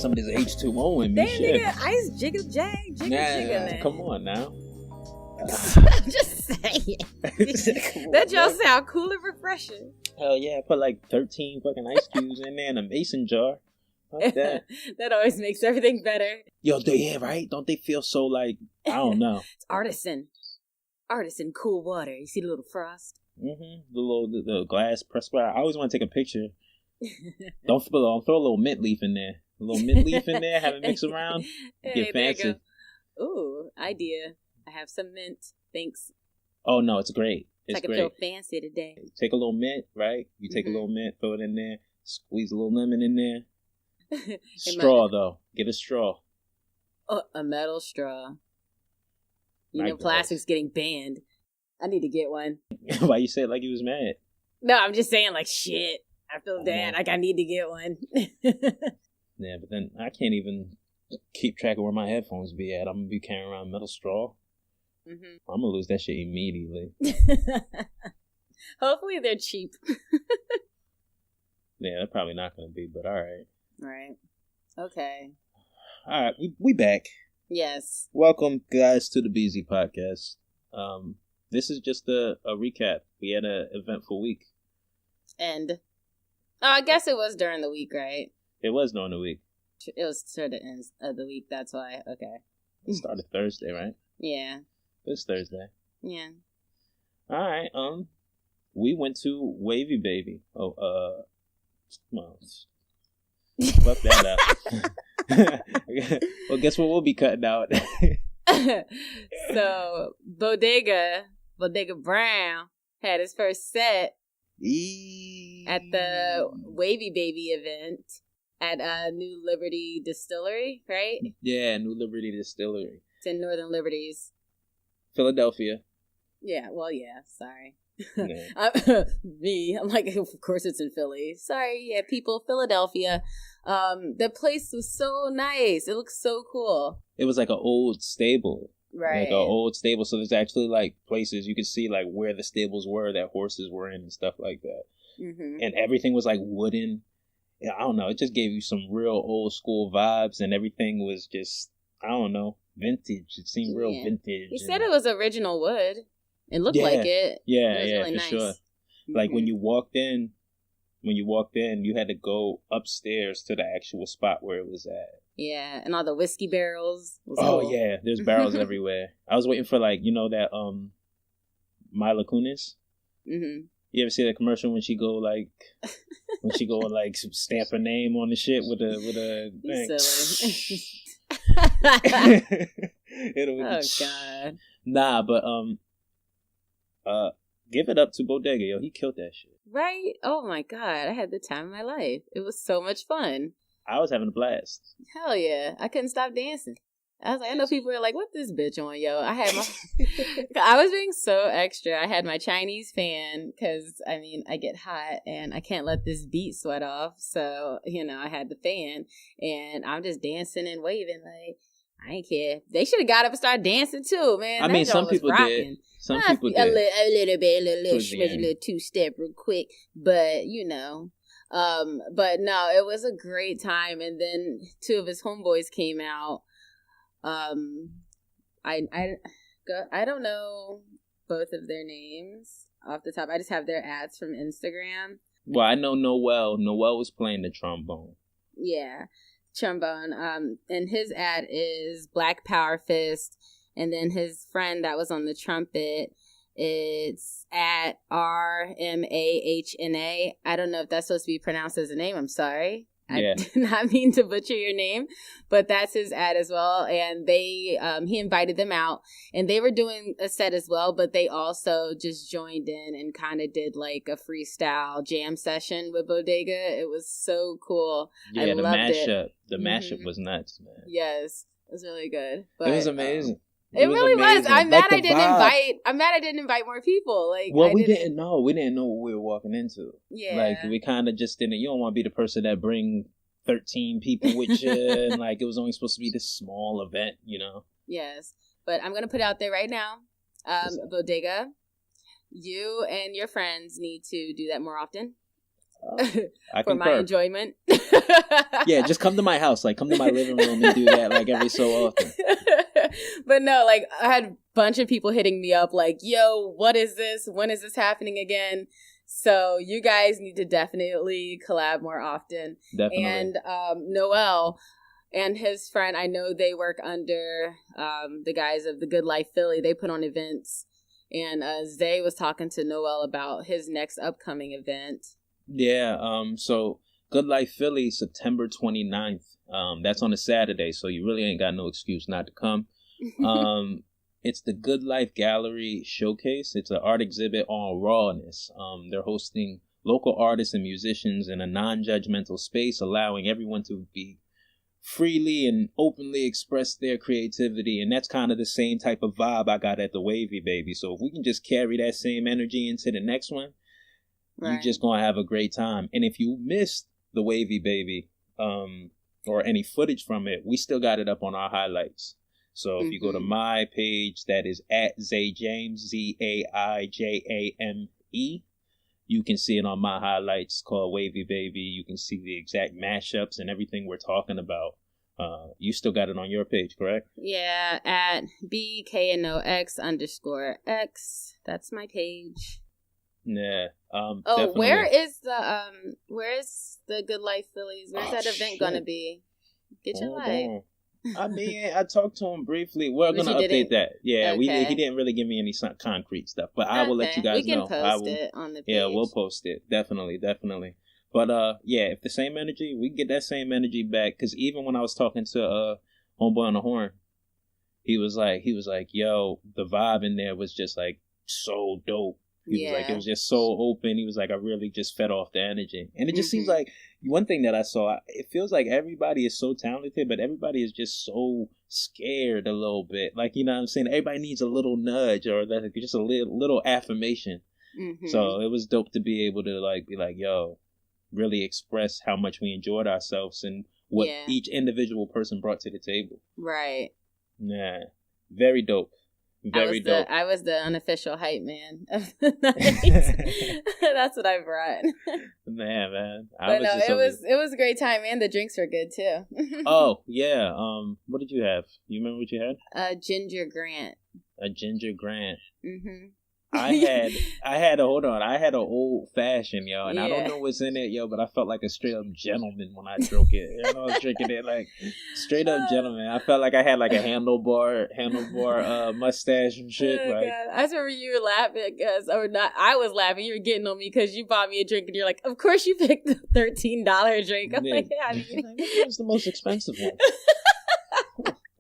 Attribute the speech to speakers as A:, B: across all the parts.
A: some of this H2O in me.
B: Damn,
A: Shit.
B: nigga, ice jiggle jag, jiggle jiggle.
A: Come on now.
B: I'm just saying. That y'all sound cool and refreshing.
A: Hell yeah, I put like 13 fucking ice cubes in there in a mason jar. Fuck that.
B: That always makes everything better.
A: Yo, right? Don't they feel so like, I don't know.
B: It's artisan cool water. You see the little frost?
A: Mm-hmm. The glass press bar. I always want to take a picture. Don't throw a little mint leaf in there. A little mint leaf in there, have it mix around. Get fancy.
B: Ooh, idea. I have some mint. Thanks.
A: Oh no, it's great.
B: I can feel fancy today.
A: Take a little mint, right? You take a little mint, throw it in there, squeeze a little lemon in there. Straw though. Get a straw.
B: Oh, a metal straw. You know, plastic's getting banned. I need to get one.
A: Why you say it like you was mad?
B: No, I'm just saying like shit. I feel bad. Like I need to get one.
A: Yeah, but then I can't even keep track of where my headphones be at. I'm gonna be carrying around a metal straw. Mm-hmm. I'm gonna lose that shit immediately.
B: Hopefully they're cheap.
A: Yeah, they're probably not gonna be, but all right.
B: Right. Okay.
A: All right, we back.
B: Yes.
A: Welcome, guys, to the BZ Podcast. This is just a recap. We had an eventful week.
B: And I guess it was during the week, right?
A: It was during the week.
B: It was toward the end of the week. That's why. Okay.
A: It started Thursday, right?
B: Yeah.
A: It's Thursday.
B: Yeah. All
A: right. We went to Wavy Baby. Oh, well, fuck that up. Well, guess what we'll be cutting out?
B: So Bodega Brown had his first set at the Wavy Baby event at New Liberty Distillery, right?
A: Yeah, New Liberty Distillery.
B: It's in Northern Liberties.
A: Philadelphia.
B: Yeah, well, yeah, sorry.
A: Yeah.
B: I'm like, of course it's in Philly. Sorry, yeah, people, Philadelphia. The place was so nice. It looks so cool.
A: It was like an old stable.
B: Right.
A: Like an old stable. So there's actually like places you could see like where the stables were that horses were in and stuff like that. Mm-hmm. And everything was like wooden. Yeah, I don't know. It just gave you some real old school vibes and everything was just, I don't know, vintage. It seemed real vintage.
B: You said it was original wood. It looked like it.
A: Yeah,
B: it was really
A: for
B: nice.
A: Sure. Mm-hmm. Like when you walked in, you had to go upstairs to the actual spot where it was at.
B: Yeah, and all the whiskey barrels.
A: Cool. Yeah, there's barrels everywhere. I was waiting for like, you know that Mila Kunis? Mm-hmm. You ever see that commercial when she go like stamp her name on the shit with a thing?
B: Silly. Oh God.
A: Nah, but give it up to Bodega, yo. He killed that shit.
B: Right? Oh my God. I had the time of my life. It was so much fun.
A: I was having a blast.
B: Hell yeah. I couldn't stop dancing. I was like, I know people are like, what this bitch on, yo? I was being so extra. I had my Chinese fan because, I mean, I get hot and I can't let this beat sweat off. So, you know, I had the fan and I'm just dancing and waving like, I ain't care. They should have got up and started dancing too, man.
A: I mean, some people did. Some people did.
B: A little bit, a little two-step real quick. But, you know. But no, it was a great time. And then two of his homeboys came out. I don't know both of their names off the top. I just have their ads from Instagram.
A: Well, I know Noel. Noel was playing the trombone.
B: Yeah, trombone. And his ad is Black Power Fist. And then his friend that was on the trumpet, it's at RMAHNA. I don't know if that's supposed to be pronounced as a name. I'm sorry.
A: Yeah.
B: I did not mean to butcher your name, but that's his ad as well. And they, he invited them out and they were doing a set as well, but they also just joined in and kind of did like a freestyle jam session with Bodega. It was so cool.
A: Yeah,
B: I loved
A: mashup.
B: it.
A: The mashup was nuts, man.
B: Yes, it was really good. But,
A: it was amazing.
B: It really was. I'm mad
A: like
B: I didn't invite more people. Like,
A: well, we didn't know. We didn't know what we were walking into.
B: Yeah.
A: Like, we kind of just didn't. You don't want to be the person that bring 13 people with you, and like it was only supposed to be this small event, you know.
B: Yes, but I'm gonna put it out there right now, Bodega, you and your friends need to do that more often.
A: I
B: for my enjoyment.
A: Yeah, just come to my house. Like, come to my living room and do that, like, every so often.
B: But no, like, I had a bunch of people hitting me up like, yo, what is this? When is this happening again? So you guys need to definitely collab more often.
A: Definitely.
B: And Noel and his friend, I know they work under the guys of the Good Life Philly. They put on events. And Zay was talking to Noel about his next upcoming event. Yeah,
A: so Good Life Philly, September 29th. That's on a Saturday, so you really ain't got no excuse not to come. It's the Good Life Gallery Showcase. It's an art exhibit on rawness. They're hosting local artists and musicians in a non-judgmental space, allowing everyone to be freely and openly express their creativity. And that's kind of the same type of vibe I got at the Wavy Baby. So if we can just carry that same energy into the next one, right, you're just going to have a great time. And if you missed the Wavy Baby or any footage from it, we still got it up on our highlights. So if you go to my page, that is at Zay James, ZAIJAME, you can see it on my highlights called Wavy Baby. You can see the exact mashups and everything we're talking about. You still got it on your page, correct?
B: Yeah, at BKNOX_X. That's my page.
A: Yeah.
B: Definitely. Where's the Good Life Phillies? Where's that event gonna be? Get your life.
A: I mean, I talked to him briefly. We're going to update that. Yeah, okay. He didn't really give me any concrete stuff, but I will let you guys know.
B: We can post it on the page.
A: Yeah, we'll post it. Definitely. But, yeah, if the same energy, we can get that same energy back. Because even when I was talking to Homeboy on the Horn, he was like, yo, the vibe in there was just, like, so dope. He was like, it was just so open. He was like, I really just fed off the energy. And it just seems like one thing that I saw, it feels like everybody is so talented, but everybody is just so scared a little bit. Like, you know what I'm saying? Everybody needs a little nudge or just a little affirmation. So it was dope to be able to, like, be like, yo, really express how much we enjoyed ourselves and what each individual person brought to the table.
B: Right.
A: Yeah. Very dope. Very dope.
B: I was the unofficial hype man of the night. That's what I brought.
A: Man.
B: It was a great time, and the drinks were good too.
A: Oh yeah. What did you have? You remember what you had?
B: A ginger Grant.
A: A ginger Grant. I had an old fashioned, yo, and I don't know what's in it, yo, but I felt like a straight up gentleman when I drank it. You know, I was drinking it like straight up gentleman. I felt like I had like a handlebar mustache and shit.
B: Oh,
A: like,
B: God. I just remember you were laughing I was laughing. You were getting on me because you bought me a drink and you're like, of course you picked the $13 drink. I'm like, yeah.
A: It was the most expensive one.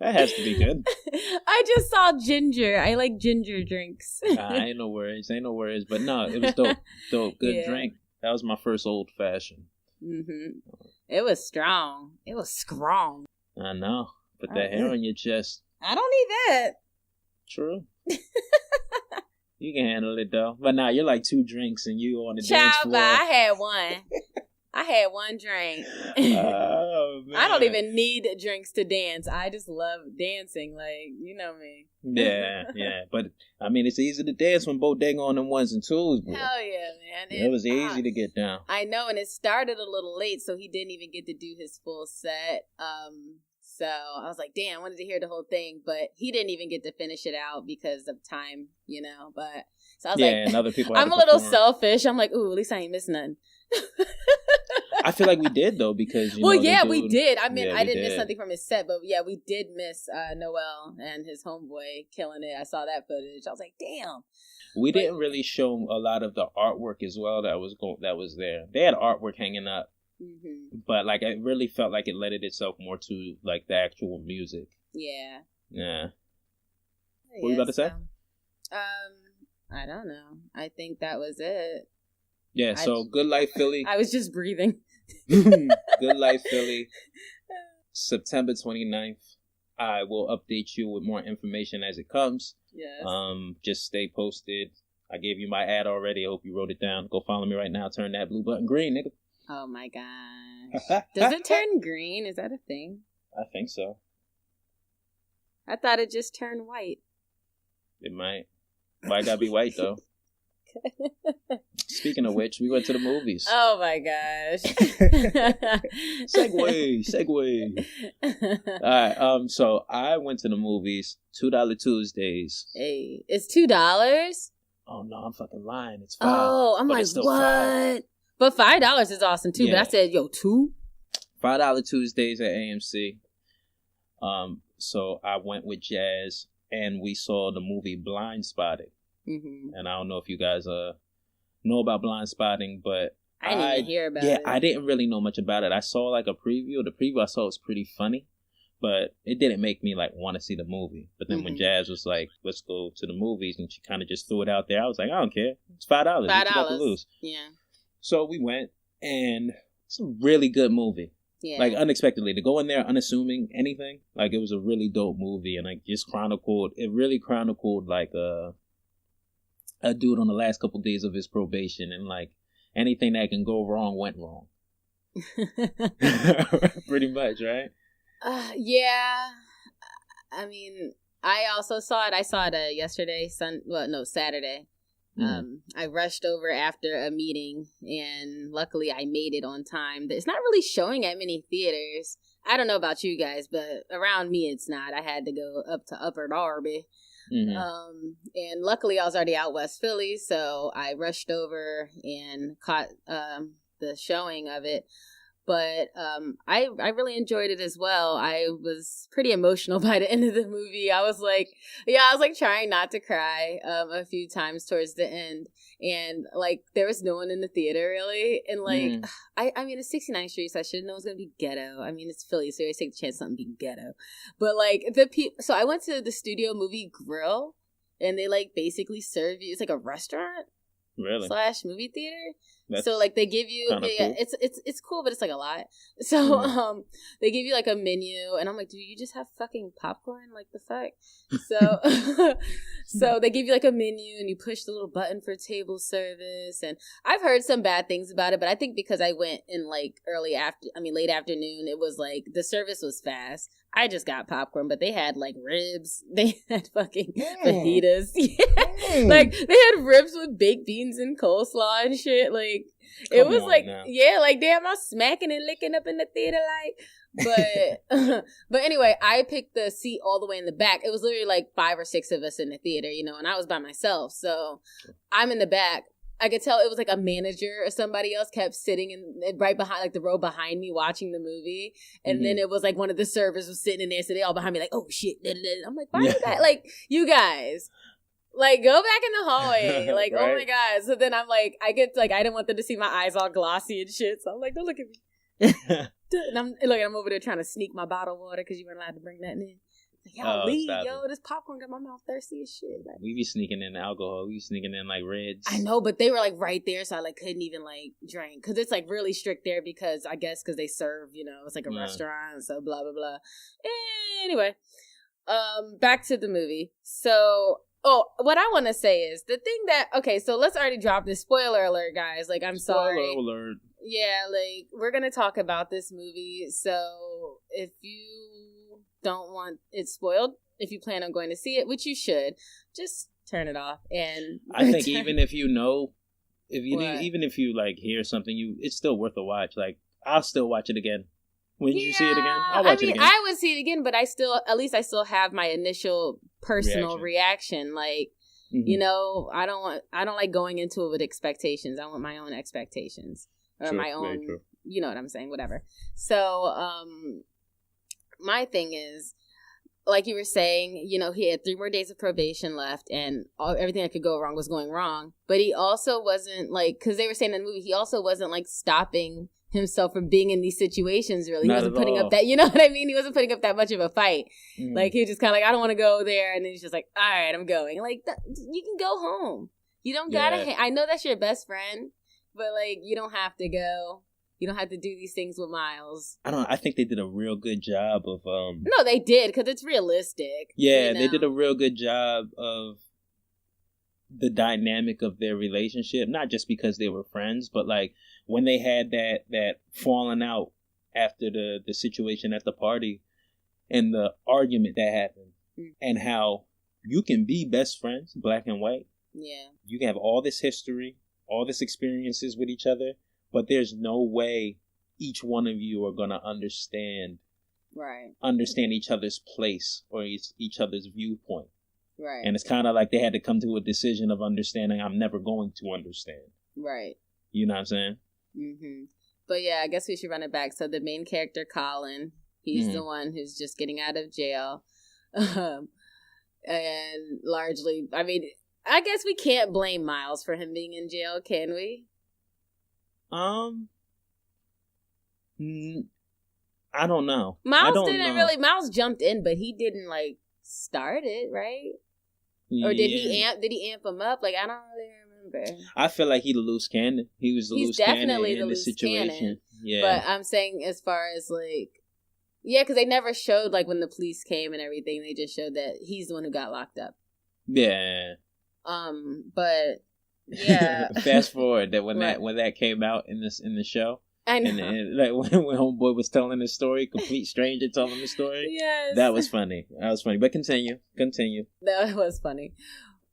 A: That has to be good.
B: I just saw ginger. I like ginger drinks.
A: Ain't no worries. But no, it was dope. Good drink. That was my first old fashioned.
B: It was strong.
A: I know. Put that hair on your chest.
B: I don't need that.
A: True. You can handle it though. But now you're like 2 drinks and you on the dance floor.
B: I had one drink.
A: Oh, man.
B: I don't even need drinks to dance. I just love dancing. Like, you know me.
A: Yeah. But, I mean, it's easy to dance when Bodega on them 1s and 2s. Boy.
B: Hell yeah, man.
A: It was easy to get down.
B: I know, and it started a little late, so he didn't even get to do his full set. So I was like, damn, I wanted to hear the whole thing, but he didn't even get to finish it out because of time, you know. But so I was
A: and other people
B: I'm a little selfish. I'm like, ooh, at least I ain't missing none.
A: I feel like we did though because
B: we did. I mean, I didn't miss something from his set, but yeah, we did miss Noel and his homeboy killing it. I saw that footage. I was like, damn.
A: We didn't really show a lot of the artwork as well that was there. They had artwork hanging up, but like it really felt like it lended itself more to like the actual music. Yeah. What were you about to say?
B: I don't know. I think that was it.
A: Yeah, so Good Life Philly.
B: I was just breathing.
A: Good Life Philly, September 29th. I will update you with more information as it comes. Yes. Just stay posted. I gave you my ad already. I hope you wrote it down. Go follow me right now. Turn that blue button green, nigga.
B: Oh my gosh. Does it turn green? Is that a thing?
A: I think so.
B: I thought it just turned white.
A: It might. Why gotta be white though? Speaking of which, we went to the movies.
B: Oh my gosh.
A: Segue. All right. So I went to the movies. $2 Tuesdays.
B: Hey, it's $2?
A: Oh no, I'm fucking lying. It's $5.
B: Oh, I'm like, what? $5. But $5 is awesome too. Yeah. But I said, yo, $2?
A: $5 Tuesdays at AMC. So I went with Jazz and we saw the movie Blindspotting. Mm-hmm. And I don't know if you guys know about Blindspotting, but
B: I didn't even hear about it.
A: Yeah, I didn't really know much about it. I saw like a preview. The preview I saw was pretty funny, but it didn't make me like want to see the movie. But then when Jazz was like, let's go to the movies, and she kind of just threw it out there, I was like, I don't care. It's $5. $5. What you got to lose?
B: Yeah.
A: So we went, and it's a really good movie. Yeah. Like, unexpectedly, to go in there unassuming anything, like, it was a really dope movie, and like, it really chronicled like a dude on the last couple days of his probation, and like, anything that can go wrong went wrong. Pretty much, right?
B: Yeah. I mean, I also saw it. I saw it yesterday, Saturday. Mm-hmm. I rushed over after a meeting, and luckily I made it on time. It's not really showing at many theaters. I don't know about you guys, but around me it's not. I had to go up to Upper Darby. Mm-hmm. And luckily I was already out West Philly, so I rushed over and caught the showing of it. But I really enjoyed it as well. I was pretty emotional by the end of the movie. I was like trying not to cry a few times towards the end. And like, there was no one in the theater really. And like, I mean, it's 69th Street, so I should know it's going to be ghetto. I mean, it's Philly, so you always take the chance something being ghetto. But like, so I went to the Studio Movie Grill, and they like basically serve you, it's like a restaurant.
A: Really?
B: / movie theater. So like, they give you cool. It's cool, but it's like a lot. So they give you like a menu, and I'm like, do you just have fucking popcorn? Like, the fuck? So so they give you like a menu, and you push the little button for table service. And I've heard some bad things about it, but I think because I went in like late afternoon, it was like the service was fast. I just got popcorn, but they had like ribs. They had fucking fajitas. Yeah. Like, they had ribs with baked beans and coleslaw and shit. Like, it was like, yeah, like, damn, I'm smacking and licking up in the theater, like. But anyway, I picked the seat all the way in the back. It was literally like 5 or 6 of us in the theater, you know, and I was by myself. So I'm in the back. I could tell it was like a manager or somebody else kept sitting in right behind, like the row behind me, watching the movie. And then it was like one of the servers was sitting in there, so they all behind me, like, oh shit. I'm like, why you guys, like, you guys, like, go back in the hallway. Like, right? Oh my God. So then I'm like, I didn't want them to see my eyes all glossy and shit. So I'm like, don't look at me. And I'm over there trying to sneak my bottled water because you weren't allowed to bring that in. Like, yo, leave, this popcorn got my mouth thirsty as shit. Like,
A: we be sneaking in alcohol. We be sneaking in like Reds.
B: I know, but they were like right there, so I like couldn't even like drink because it's like really strict there because I guess because they serve, you know, it's like a restaurant, so blah blah blah. Anyway, back to the movie. So, what I want to say is the thing that so let's already drop this spoiler alert, guys. Like, I'm sorry.
A: Spoiler alert.
B: Yeah, like, we're gonna talk about this movie, so if you don't want it spoiled, if you plan on going to see it, which you should, just turn it off. And
A: I think even if you know, even if you like hear something, it's still worth a watch. Like, I'll still watch it again. When you see it again, I'll watch it again.
B: I would see it again, but I still have my initial personal reaction. Like, you know, I don't like going into it with expectations. I want my own expectations or my own, you know what I'm saying, whatever. So, my thing is, like you were saying, you know, he had 3 more days of probation left, and everything that could go wrong was going wrong. But he also wasn't like, because they were saying in the movie, he also wasn't like stopping himself from being in these situations. Really, he wasn't putting up that, you know what I mean? He wasn't putting up that much of a fight. Like, he was just kind of like, I don't want to go there, and then he's just like, all right, I'm going. Like, you can go home. You don't gotta. I know that's your best friend, but like, you don't have to go. You don't have to do these things with Miles. I think
A: they did a real good job of...
B: No, they did, because it's realistic.
A: Yeah, you know? They did a real good job of the dynamic of their relationship. Not just because they were friends, but like when they had that falling out after the situation at the party and the argument that happened. And how you can be best friends, black and white,
B: Yeah.
A: You can have all this history, all this experiences with each other, but there's no way each one of you are going to understand each other's place or each other's viewpoint.
B: Right.
A: And it's kind of like they had to come to a decision of understanding I'm never going to understand.
B: Right.
A: You know what I'm saying?
B: Mm-hmm. But yeah, I guess we should run it back. So the main character, Colin, he's the one who's just getting out of jail. And largely, I mean, I guess we can't blame Miles for him being in jail, can we?
A: I don't know.
B: Miles jumped in, but he didn't like start it, right? Or did he amp him up? Like, I don't really remember.
A: I feel like he's the loose cannon. He's definitely the loose situation. Cannon. Yeah.
B: But I'm saying as far as like, yeah, because they never showed like when the police came and everything. They just showed that he's the one who got locked up.
A: Yeah.
B: But yeah.
A: Fast forward that when that came out in the show.
B: I know.
A: And like when Homeboy was telling his story, complete stranger telling the story.
B: Yes.
A: That was funny. But continue.
B: That was funny.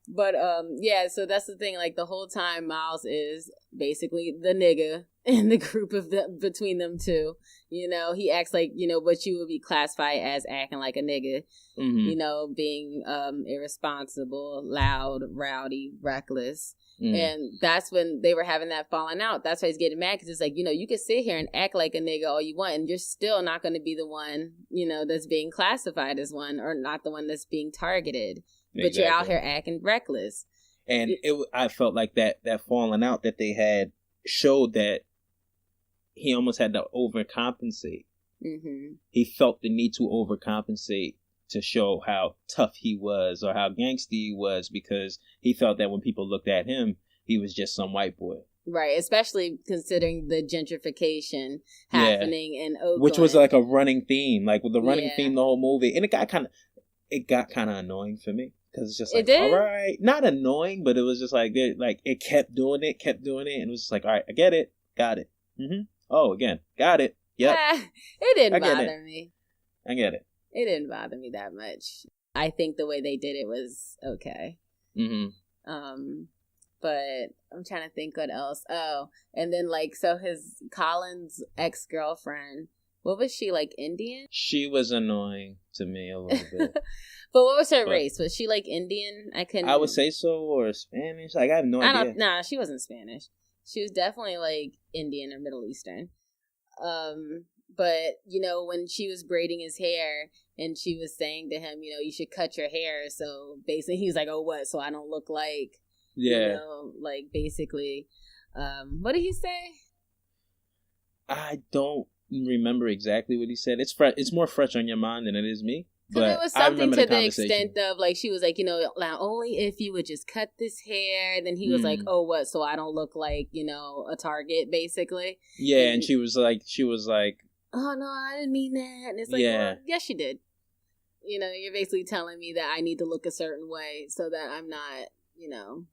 B: But yeah, so that's the thing. Like the whole time, Miles is basically the nigga in the group of between them two. You know, he acts like, you know, what you would be classified as acting like a nigga. Mm-hmm. You know, being irresponsible, loud, rowdy, reckless. Mm. And that's when they were having that falling out. That's why he's getting mad, because it's like, you know, you can sit here and act like a nigga all you want, and you're still not going to be the one, you know, that's being classified as one, or not the one that's being targeted. But exactly. You're out here acting reckless.
A: And I felt like that falling out that they had showed that he almost had to overcompensate. Mm-hmm. He felt the need to overcompensate to show how tough he was or how gangsty he was, because he felt that when people looked at him, he was just some white boy. Right,
B: especially considering the gentrification happening in Oakland.
A: Which was like a running theme, like with the running theme the whole movie. And it got kind of annoying for me, because it's just like, all right, not annoying, but it was just like it kept doing it, and it was just like, all right, I get it, got it. Mm-hmm. Oh, again, got it. Yep.
B: It didn't bother me.
A: I get it.
B: It didn't bother me that much. I think the way they did it was okay. Mm-hmm. But I'm trying to think what else. Oh, and then like, so his Colin's ex-girlfriend, what was she, like Indian?
A: She was annoying to me a little bit.
B: But what was her race? Was she like Indian?
A: I would say so, or Spanish. Like, I have no idea.
B: Nah, she wasn't Spanish. She was definitely like Indian or Middle Eastern. But, you know, when she was braiding his hair and she was saying to him, you know, you should cut your hair. So basically he was like, oh, what? So I don't look like, you know, like basically, what did he say?
A: I don't remember exactly what he said. It's more fresh on your mind than it is me.
B: But it was something to the extent of, like, she was like, you know, now only if you would just cut this hair. And then he was like, oh, what? So I don't look like, you know, a target, basically.
A: Yeah, and she was like,
B: oh, no, I didn't mean that. And it's like, well, yes, you did. You know, you're basically telling me that I need to look a certain way so that I'm not, you know,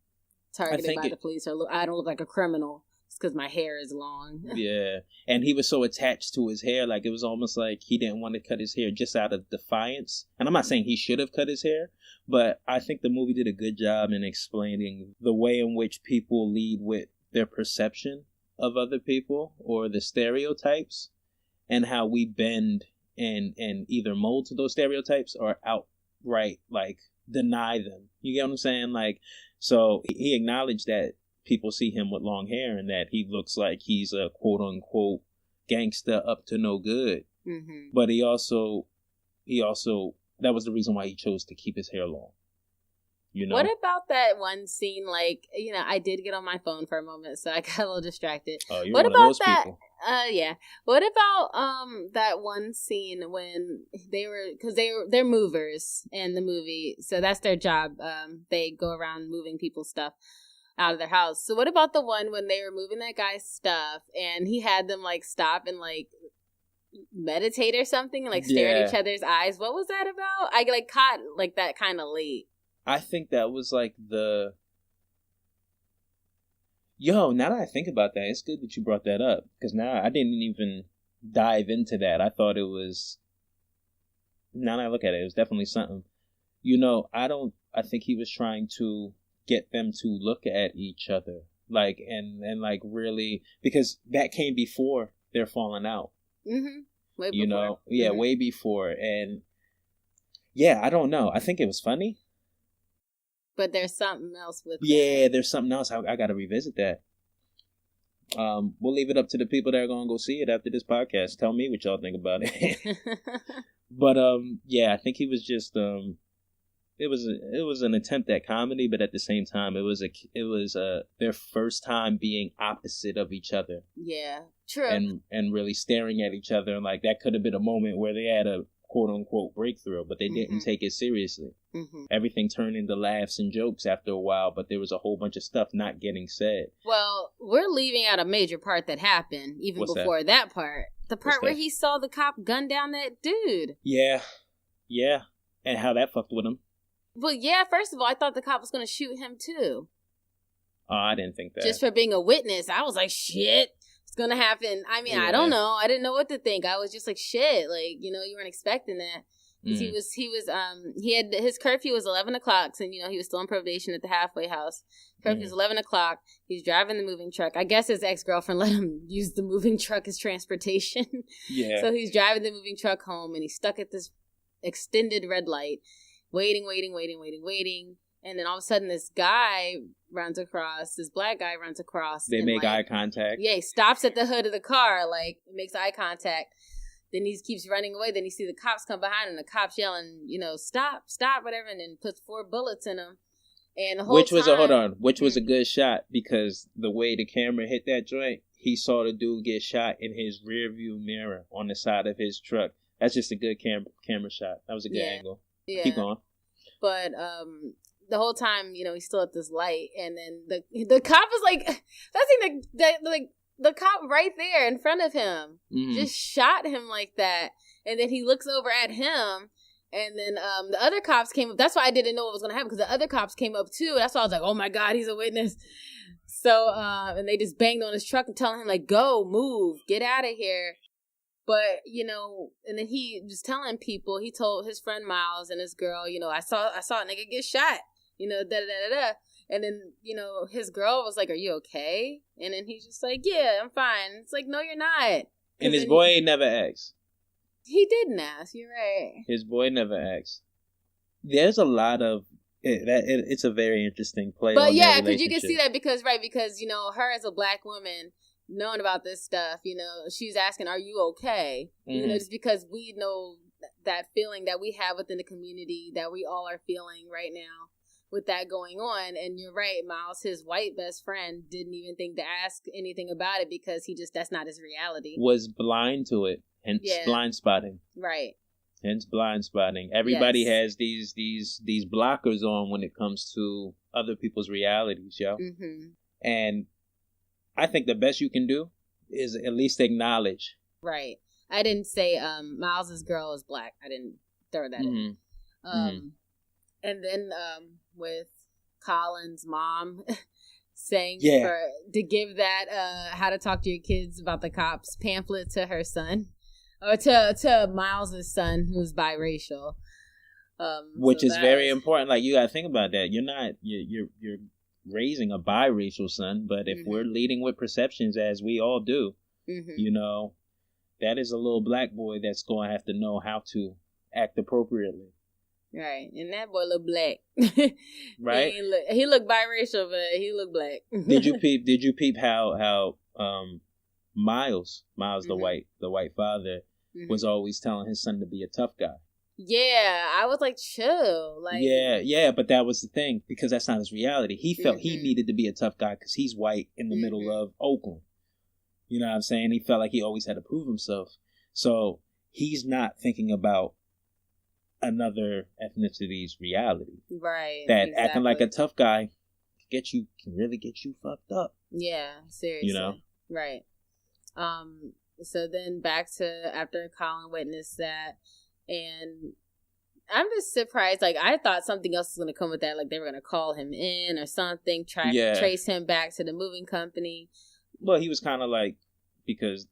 B: targeted by the police, or I don't look like a criminal. It's because my hair is long.
A: Yeah. And he was so attached to his hair. Like, it was almost like he didn't want to cut his hair just out of defiance. And I'm not saying he should have cut his hair, but I think the movie did a good job in explaining the way in which people lead with their perception of other people, or the stereotypes, and how we bend and either mold to those stereotypes or outright, like, deny them. You get what I'm saying? Like, so he acknowledged that people see him with long hair and that he looks like he's a quote unquote gangster up to no good. Mm-hmm. But he also, that was the reason why he chose to keep his hair long. You know?
B: What about that one scene? Like, you know, I did get on my phone for a moment, so I got a little distracted.
A: Oh, you're what one about of those
B: that?
A: People.
B: Yeah. What about that one scene when they're movers in the movie, so that's their job. They go around moving people's stuff out of their house. So what about the one when they were moving that guy's stuff and he had them like stop and like meditate or something, and like stare at each other's eyes? What was that about? I like caught like that kind of late.
A: I think that was like now that I think about that, it's good that you brought that up, because now I didn't even dive into that. I thought it was, now that I look at it, it was definitely something. You know, I think he was trying to get them to look at each other, like, and like really, because that came before their falling out.
B: Way before.
A: You know, way before. And yeah, I don't know. I think it was funny.
B: But there's something else with
A: there's something else. I got to revisit that. We'll leave it up to the people that are going to go see it after this podcast. Tell me what y'all think about it. But I think he was just it was an attempt at comedy, but at the same time, it was their first time being opposite of each other.
B: Yeah, true.
A: And really staring at each other, and like that could have been a moment where they had a quote unquote breakthrough, but they didn't take it seriously. Everything turned into laughs and jokes after a while, but there was a whole bunch of stuff not getting said.
B: Well, we're leaving out a major part that happened even before that part. The part where he saw the cop gun down that dude. Yeah, and how that fucked with him. Well, yeah, first of all, I thought the cop was going to shoot him too.
A: Oh, I didn't think that.
B: Just for being a witness. I was like, shit, it's going to happen. I mean, I don't know. I didn't know what to think. I was just like, shit, like, you know, you weren't expecting that. He had his curfew was 11 o'clock, so, you know, he was still on probation at the halfway house. Curfew was 11 o'clock. He's driving the moving truck. I guess his ex-girlfriend let him use the moving truck as transportation. Yeah. So he's driving the moving truck home, and he's stuck at this extended red light, waiting. And then all of a sudden, this black guy runs across.
A: They make eye contact.
B: Yeah, he stops at the hood of the car, like, makes eye contact. Then he keeps running away. Then you see the cops come behind him. The cops yelling, you know, stop, whatever. And then puts 4 bullets in him. And the whole
A: which was a good shot, because the way the camera hit that joint, he saw the dude get shot in his rear view mirror on the side of his truck. That's just a good camera shot. That was a good angle. Yeah. Keep going.
B: But the whole time, you know, he's still at this light, and then the cop is like, the cop right there in front of him just shot him like that. And then he looks over at him, and then the other cops came up. That's why I didn't know what was going to happen, because the other cops came up too. That's why I was like, oh my God, he's a witness. So, and they just banged on his truck and telling him, like, go, move, get out of here. But, you know, and then he was telling people, he told his friend Miles and his girl, you know, I saw a nigga get shot, you know, da-da-da-da-da. And then, you know, his girl was like, are you okay? And then he's just like, yeah, I'm fine. It's like, no, you're not.
A: And his boy ain't never asked.
B: He didn't ask. You're right.
A: His boy never asked. There's a lot of it's a very interesting play.
B: But yeah, because you can see that because you know, her as a black woman knowing about this stuff, you know, she's asking, "Are you okay?" You know, just because we know that feeling that we have within the community that we all are feeling right now with that going on. And you're right, Miles, his white best friend didn't even think to ask anything about it because that's not his reality. Was blind to it, hence blindspotting. Right.
A: Hence blindspotting. Everybody has these blockers on when it comes to other people's realities, yo. And I think the best you can do is at least acknowledge.
B: Right. I didn't say Miles's girl is black. I didn't throw that in. And then with Colin's mom saying to give that how to talk to your kids about the cops pamphlet to her son. Or to Miles's son, who's biracial,
A: which is very important. Like, you gotta think about that. You're raising a biracial son, but if we're leading with perceptions, as we all do, you know, that is a little black boy that's going to have to know how to act appropriately.
B: Right, and that boy look black.
A: Right,
B: he look biracial, but he look black.
A: Did you peep how Miles, the white father, was always telling his son to be a tough guy.
B: Yeah, I was like, chill. Like,
A: yeah, but that was the thing, because that's not his reality. He felt he needed to be a tough guy because he's white in the middle of Oakland. You know what I'm saying? He felt like he always had to prove himself. So he's not thinking about another ethnicity's reality. Right. That acting like a tough guy can really get you fucked up.
B: Yeah, seriously.
A: You know?
B: Right. So then back to after Colin witnessed that, and I'm just surprised. Like, I thought something else was going to come with that. Like, they were going to call him in or something, trace him back to the moving company.
A: Well, he was kind of like, because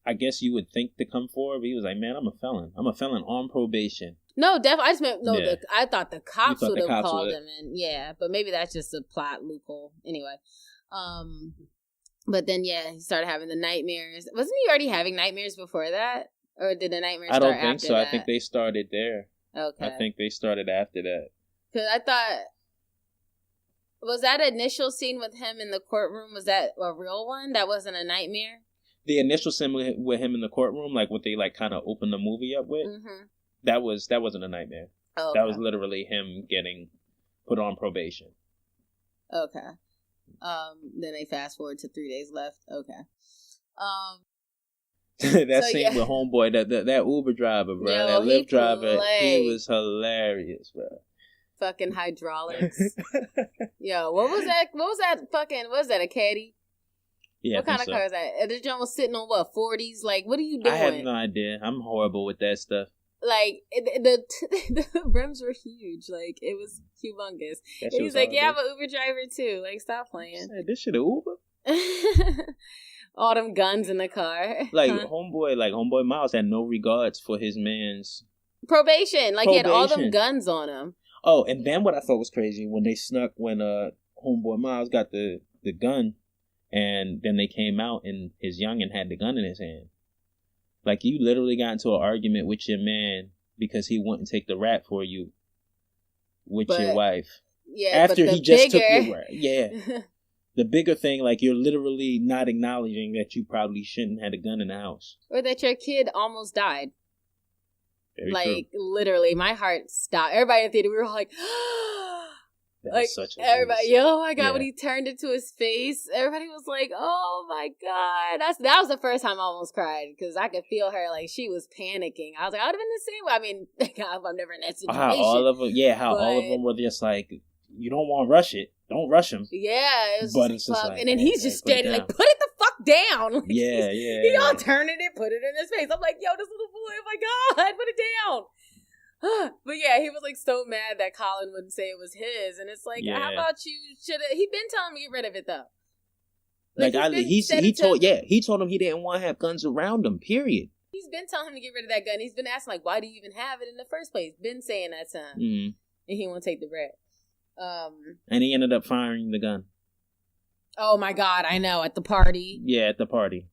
A: I guess you would think to come forward, but he was like, man, I'm a felon. I'm a felon on probation.
B: No, definitely. I just meant
A: Yeah.
B: I thought the cops would have called
A: would.
B: him in. Yeah, but maybe that's just a plot loophole. Anyway, but then he started having the nightmares. Wasn't he already having nightmares before that, or did the nightmares?
A: I don't
B: start
A: think
B: after
A: so.
B: that?
A: I think they started there.
B: Okay.
A: I think they started after that.
B: Because I thought, was that initial scene with him in the courtroom? Was that a real one? That wasn't a nightmare. The
A: initial scene with him in the courtroom, like what they like kind of opened the movie up with.
B: Mm-hmm.
A: That wasn't a nightmare.
B: Oh, okay.
A: That was literally him getting put on probation.
B: Okay. Then they fast forward to 3 days left. Okay.
A: That scene with homeboy, that Uber driver, bro, that Lyft driver, he was hilarious, bro.
B: Fucking hydraulics. Yo, what was that? What was that? A caddy?
A: Yeah.
B: What kind of car is that? This joint was sitting on what, 40s? Like, what are you doing?
A: I have no idea. I'm horrible with that stuff.
B: Like, the rims were huge. Like, it was humongous. And he's like, I'm an Uber driver too. Like, stop playing.
A: Said, this shit an Uber?
B: All them guns in the car.
A: Like, homeboy Miles had no regards for his man's
B: probation. Like, he had all them guns on him.
A: Oh, and then what I thought was crazy, when homeboy Miles got the gun, and then they came out and his youngin' had the gun in his hand. Like, you literally got into an argument with your man because he wouldn't take the rap for you with your wife.
B: Yeah,
A: after he just took your rap. Yeah. The bigger thing, like, you're literally not acknowledging that you probably shouldn't have a gun in the house.
B: Or that your kid almost died.
A: Very
B: like,
A: true. Literally,
B: my heart stopped. Everybody in the theater, we were all like...
A: Like, such a
B: everybody, oh my god, when he turned into his face, everybody was like, oh my god. That was the first time I almost cried, because I could feel her, like, she was panicking. I was like, I would have been the same way. I mean, I'm never in that situation.
A: How all of them were just like, you don't want to rush it. Don't rush him.
B: Yeah, it was
A: but it's just like,
B: and then he's just standing like, put it the fuck down. Like,
A: yeah.
B: He all turning it, put it in his face. I'm like, yo, this little boy, oh my god, put it down. But yeah, he was like so mad that Colin wouldn't say it was his, and it's like, how about you should have? He been telling me to get rid of it though.
A: He told him he didn't want to have guns around him. Period.
B: He's been telling him to get rid of that gun. He's been asking like, why do you even have it in the first place? Been saying that to him, and he won't take the rap.
A: And he ended up firing the gun.
B: Oh my god, I know, at the party.
A: Yeah, at the party.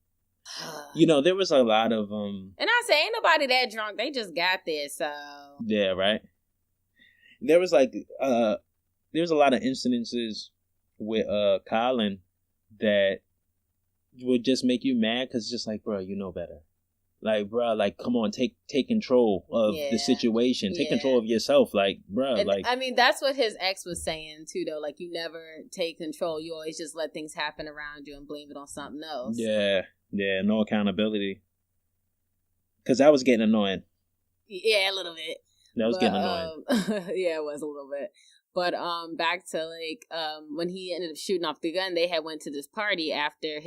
A: You know, there was a lot of
B: and I say, ain't nobody that drunk. They just got there, so
A: yeah, right. There was like there was a lot of incidences with Colin that would just make you mad, because it's just like, bro, you know better. Like, bro, like, come on, take control of the situation. Take control of yourself. Like, bro, like...
B: I mean, that's what his ex was saying, too, though. Like, you never take control. You always just let things happen around you and blame it on something else.
A: Yeah, no accountability. Because that was getting annoying.
B: Yeah, a little bit.
A: That was getting annoying.
B: Yeah, it was a little bit. But back to like when he ended up shooting off the gun, they had went to this party after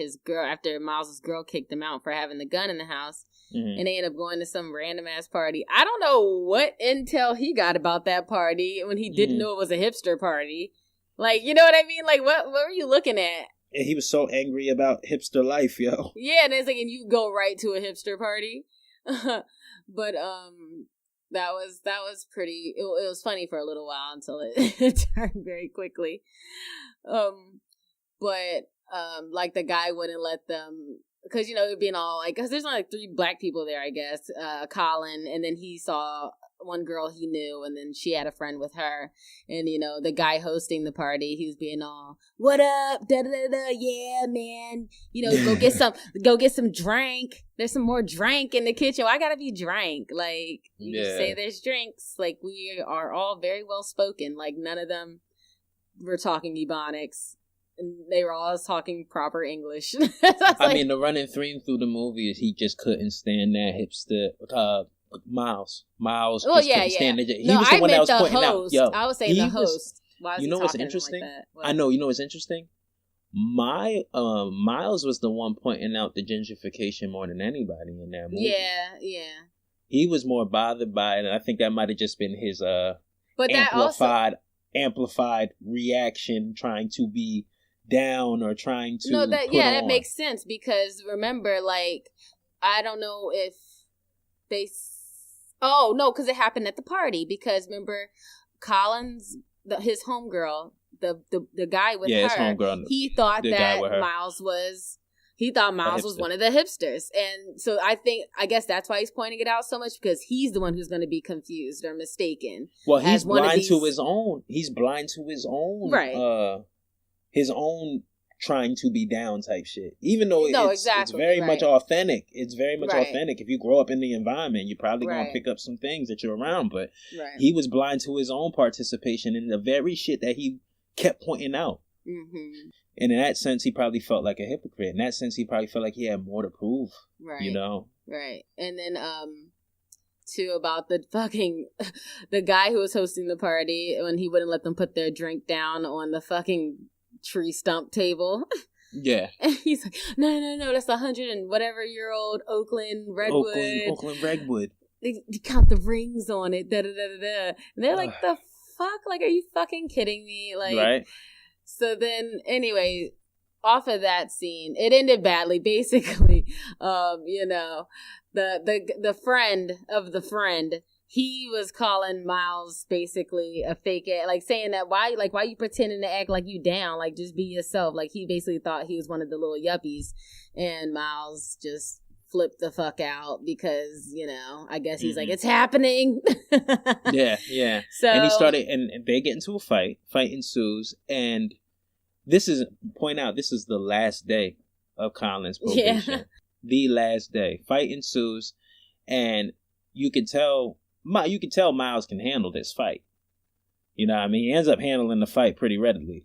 B: Miles' girl kicked him out for having the gun in the house. Mm-hmm. And they ended up going to some random ass party. I don't know what intel he got about that party when he didn't know it was a hipster party. Like, you know what I mean? Like, what were you looking at?
A: And he was so angry about hipster life, yo.
B: Yeah, and it's like, and you go right to a hipster party. But that was pretty. It was funny for a little while until it turned very quickly. But like the guy wouldn't let them, because you know it being all like, because there's only like 3 black people there, I guess. Colin, and then he saw one girl he knew, and then she had a friend with her, and you know the guy hosting the party, he was being all, "What up? Da da da da. Yeah, man. You know, go get some drink. There's some more drink in the kitchen. Well, I gotta be drank. Like you say, there's drinks. Like we are all very well spoken. Like none of them were talking Ebonics." And they were all talking proper English.
A: I mean, the running theme through the movie is he just couldn't stand that hipster. Miles.
B: Oh yeah.
A: He was the one that was pointing out. Yo,
B: I was saying the host.
A: You know what's interesting? I know. You know what's interesting? Miles was the one pointing out the gentrification more than anybody in that movie.
B: Yeah.
A: He was more bothered by it, and I think that might have just been his
B: but
A: amplified reaction, trying to be down or trying to
B: that makes sense, because remember, like, I don't know if they Oh, no, because it happened at the party. Because remember, Collins, his homegirl, the guy with her, his homegirl, he thought that Miles was... He thought Miles was one of the hipsters. And so I guess that's why he's pointing it out so much, because he's the one who's going to be confused or mistaken.
A: Well, he's blind to his own. He's blind to his own.
B: Right.
A: His own trying to be down type shit. Even though it's very much authentic. It's very much authentic. If you grow up in the environment, you're probably going to pick up some things that you're around. But he was blind to his own participation in the very shit that he kept pointing out. Mm-hmm. And in that sense, he probably felt like a hypocrite. In that sense, he probably felt like he had more to prove. Right. You know?
B: Right. And then, too, about the guy who was hosting the party when he wouldn't let them put their drink down on the fucking tree stump table.
A: Yeah.
B: And he's like, no, that's 100 and whatever year old Oakland Redwood.
A: Oakland Redwood.
B: They count the rings on it, da-da-da-da-da. And they're like, the fuck? Like, are you fucking kidding me? Like, right. So then, anyway, off of that scene, it ended badly. Basically, you know, the friend of the friend, he was calling Miles basically a fake ass, like saying that why you pretending to act like you down, like just be yourself. Like he basically thought he was one of the little yuppies, and Miles just flipped the fuck out because, you know, I guess he's like, it's happening.
A: Yeah. So, and he started, and they get into a fight ensues, and this is the last day of Colin's probation. Yeah. The last day. Fight ensues, and you can tell Miles can handle this fight. You know what I mean? He ends up handling the fight pretty readily.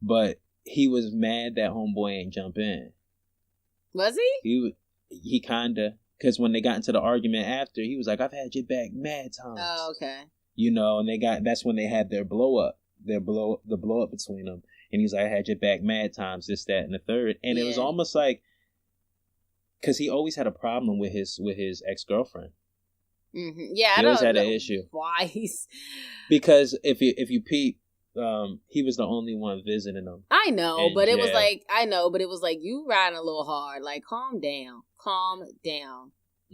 A: But he was mad that homeboy ain't jump in.
B: Was he?
A: He kinda, because when they got into the argument after, he was like, I've had your back mad times.
B: Oh, okay.
A: You know, and that's when they had their blow up between them. And he's like, I had your back mad times, this, that, and the third. And it was almost like, because he always had a problem with his ex-girlfriend.
B: Mm-hmm. Yeah,
A: he always had an issue.
B: Why?
A: Because if you peep, he was the only one visiting him.
B: I know, but it was like you riding a little hard. Like, calm down.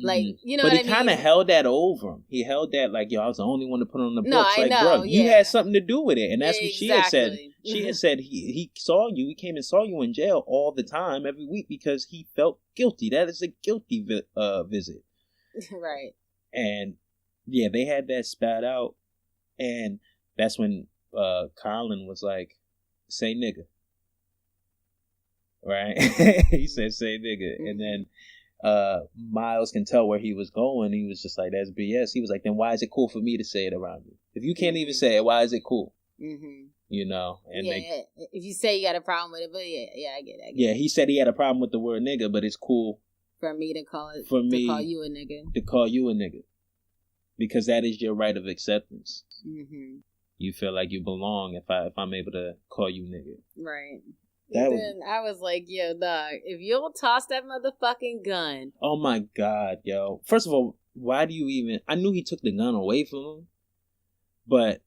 B: Like, you know, but what I mean? But he kind of
A: held that over him. He held that like, yo, I was the only one to put on the books. No, like, bro, you had something to do with it, and that's what she had said. She had said he saw you. He came and saw you in jail all the time, every week, because he felt guilty. That is a guilty visit,
B: right?
A: And yeah, they had that spat out, and that's when Colin was like, "Say nigga," right? He said, "Say nigga," and then. Miles can tell where he was going. He was just like, that's BS. He was like, then why is it cool for me to say it around you? If you can't even say it, why is it cool? Mm-hmm. You know? And
B: if you say you got a problem with it, but I get it.
A: Yeah, he said he had a problem with the word nigga, but it's cool
B: for me to call you a nigga.
A: To call you a nigga. Because that is your right of acceptance. Mm-hmm. You feel like you belong if I'm able to call you nigga.
B: Right. I was like, yo, dog, if you'll toss that motherfucking gun.
A: Oh my God, yo. First of all, why do you even... I knew he took the gun away from him, but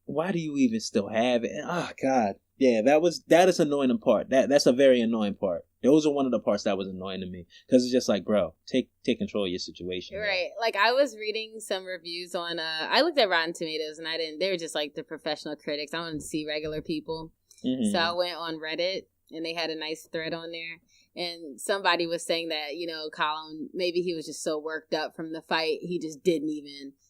A: why do you even still have it? Oh God. Yeah, that is annoying part. That's a very annoying part. Those are one of the parts that was annoying to me. Because it's just like, bro, take control of your situation.
B: Right. Man. Like, I was reading some reviews on... I looked at Rotten Tomatoes, and they were just like the professional critics. I wanted to see regular people. Mm-hmm. So I went on Reddit, and they had a nice thread on there. And somebody was saying that, you know, Colin, maybe he was just so worked up from the fight, he just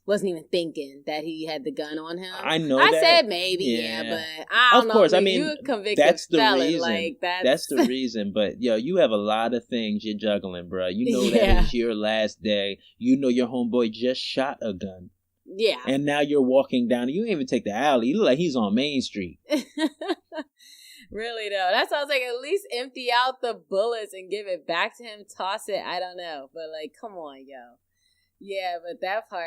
B: wasn't even thinking that he had the gun on him.
A: I know
B: I said maybe, but I don't know. Of course, I mean, you're a convicted
A: that's the
B: felon.
A: reason.
B: Like,
A: that's the reason. But, yo, you have a lot of things you're juggling, bro. You know that is your last day. You know your homeboy just shot a gun.
B: Yeah.
A: And now you're walking down. You didn't even take the alley. You look like he's on Main Street.
B: Really, though. That's why I was like, at least empty out the bullets and give it back to him. Toss it. I don't know. But, like, come on, yo. Yeah, but that part,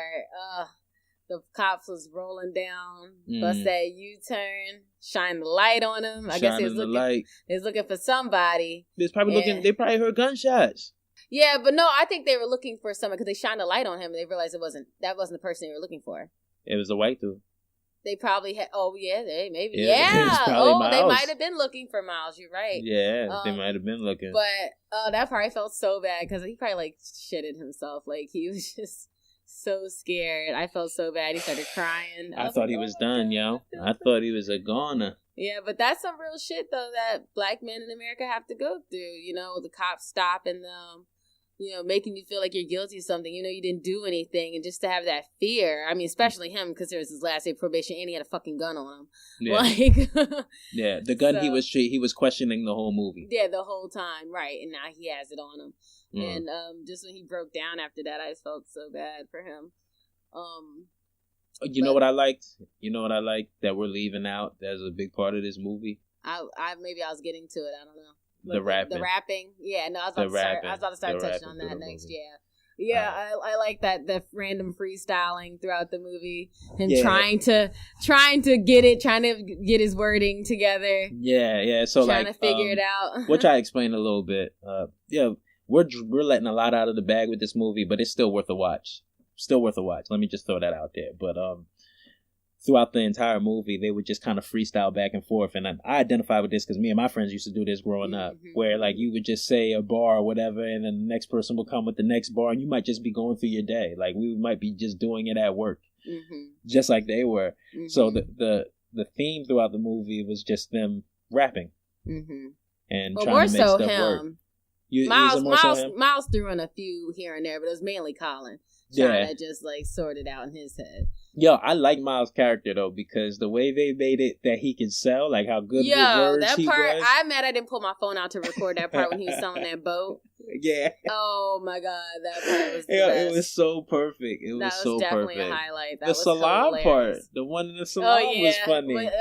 B: the cops was rolling down, bust that U-turn, shine the light on him. I guess he was looking for somebody.
A: They probably heard gunshots.
B: Yeah, but no, I think they were looking for someone because they shined a light on him and they realized that wasn't the person they were looking for.
A: It was a white dude.
B: They probably had. Oh yeah, maybe. Yeah. Oh, they might have been looking for Miles. You're right.
A: Yeah, they might have been looking.
B: But that probably felt so bad because he probably like shitted himself. Like he was just so scared. I felt so bad. He started crying.
A: I thought he was done, yo. I thought he was a goner.
B: Yeah, but that's some real shit, though, that black men in America have to go through. You know, the cops stopping them, you know, making you feel like you're guilty of something. You know, you didn't do anything. And just to have that fear. I mean, especially him, because it was his last day of probation and he had a fucking gun on him.
A: Yeah.
B: Like,
A: yeah, the gun he was questioning the whole movie.
B: Yeah, the whole time. Right. And now he has it on him. And just when he broke down after that, I just felt so bad for him.
A: You know what I liked? You know what I liked that we're leaving out as a big part of this movie?
B: Maybe I was getting to it. I don't know.
A: The rapping.
B: The rapping. Yeah, no, I was about to start touching on that next. Yeah. Yeah, I like that, the random freestyling throughout the movie. Him trying to get his wording together. Yeah. So trying to figure it out.
A: Which I explained a little bit. We're letting a lot out of the bag with this movie, but it's still worth a watch. Let me just throw that out there. But throughout the entire movie, they would just kind of freestyle back and forth. And I identify with this because me and my friends used to do this growing up, where like you would just say a bar or whatever, and then the next person would come with the next bar, and you might just be going through your day. Like we might be just doing it at work, just like they were. So the theme throughout the movie was just them rapping and trying to make stuff work.
B: Miles threw in a few here and there, but it was mainly Colin trying to just like sort it out in his head.
A: Yo, I like Miles' character though, because the way they made it that he could sell, like how good with words
B: that
A: he
B: part,
A: was.
B: I'm mad I didn't pull my phone out to record that part when he was selling that boat.
A: Yeah.
B: Oh my god, that part was the
A: best. It was so perfect. It was so
B: definitely
A: perfect.
B: A highlight. That
A: the
B: was
A: salon
B: hilarious.
A: part, the one in the salon was funny.
B: With,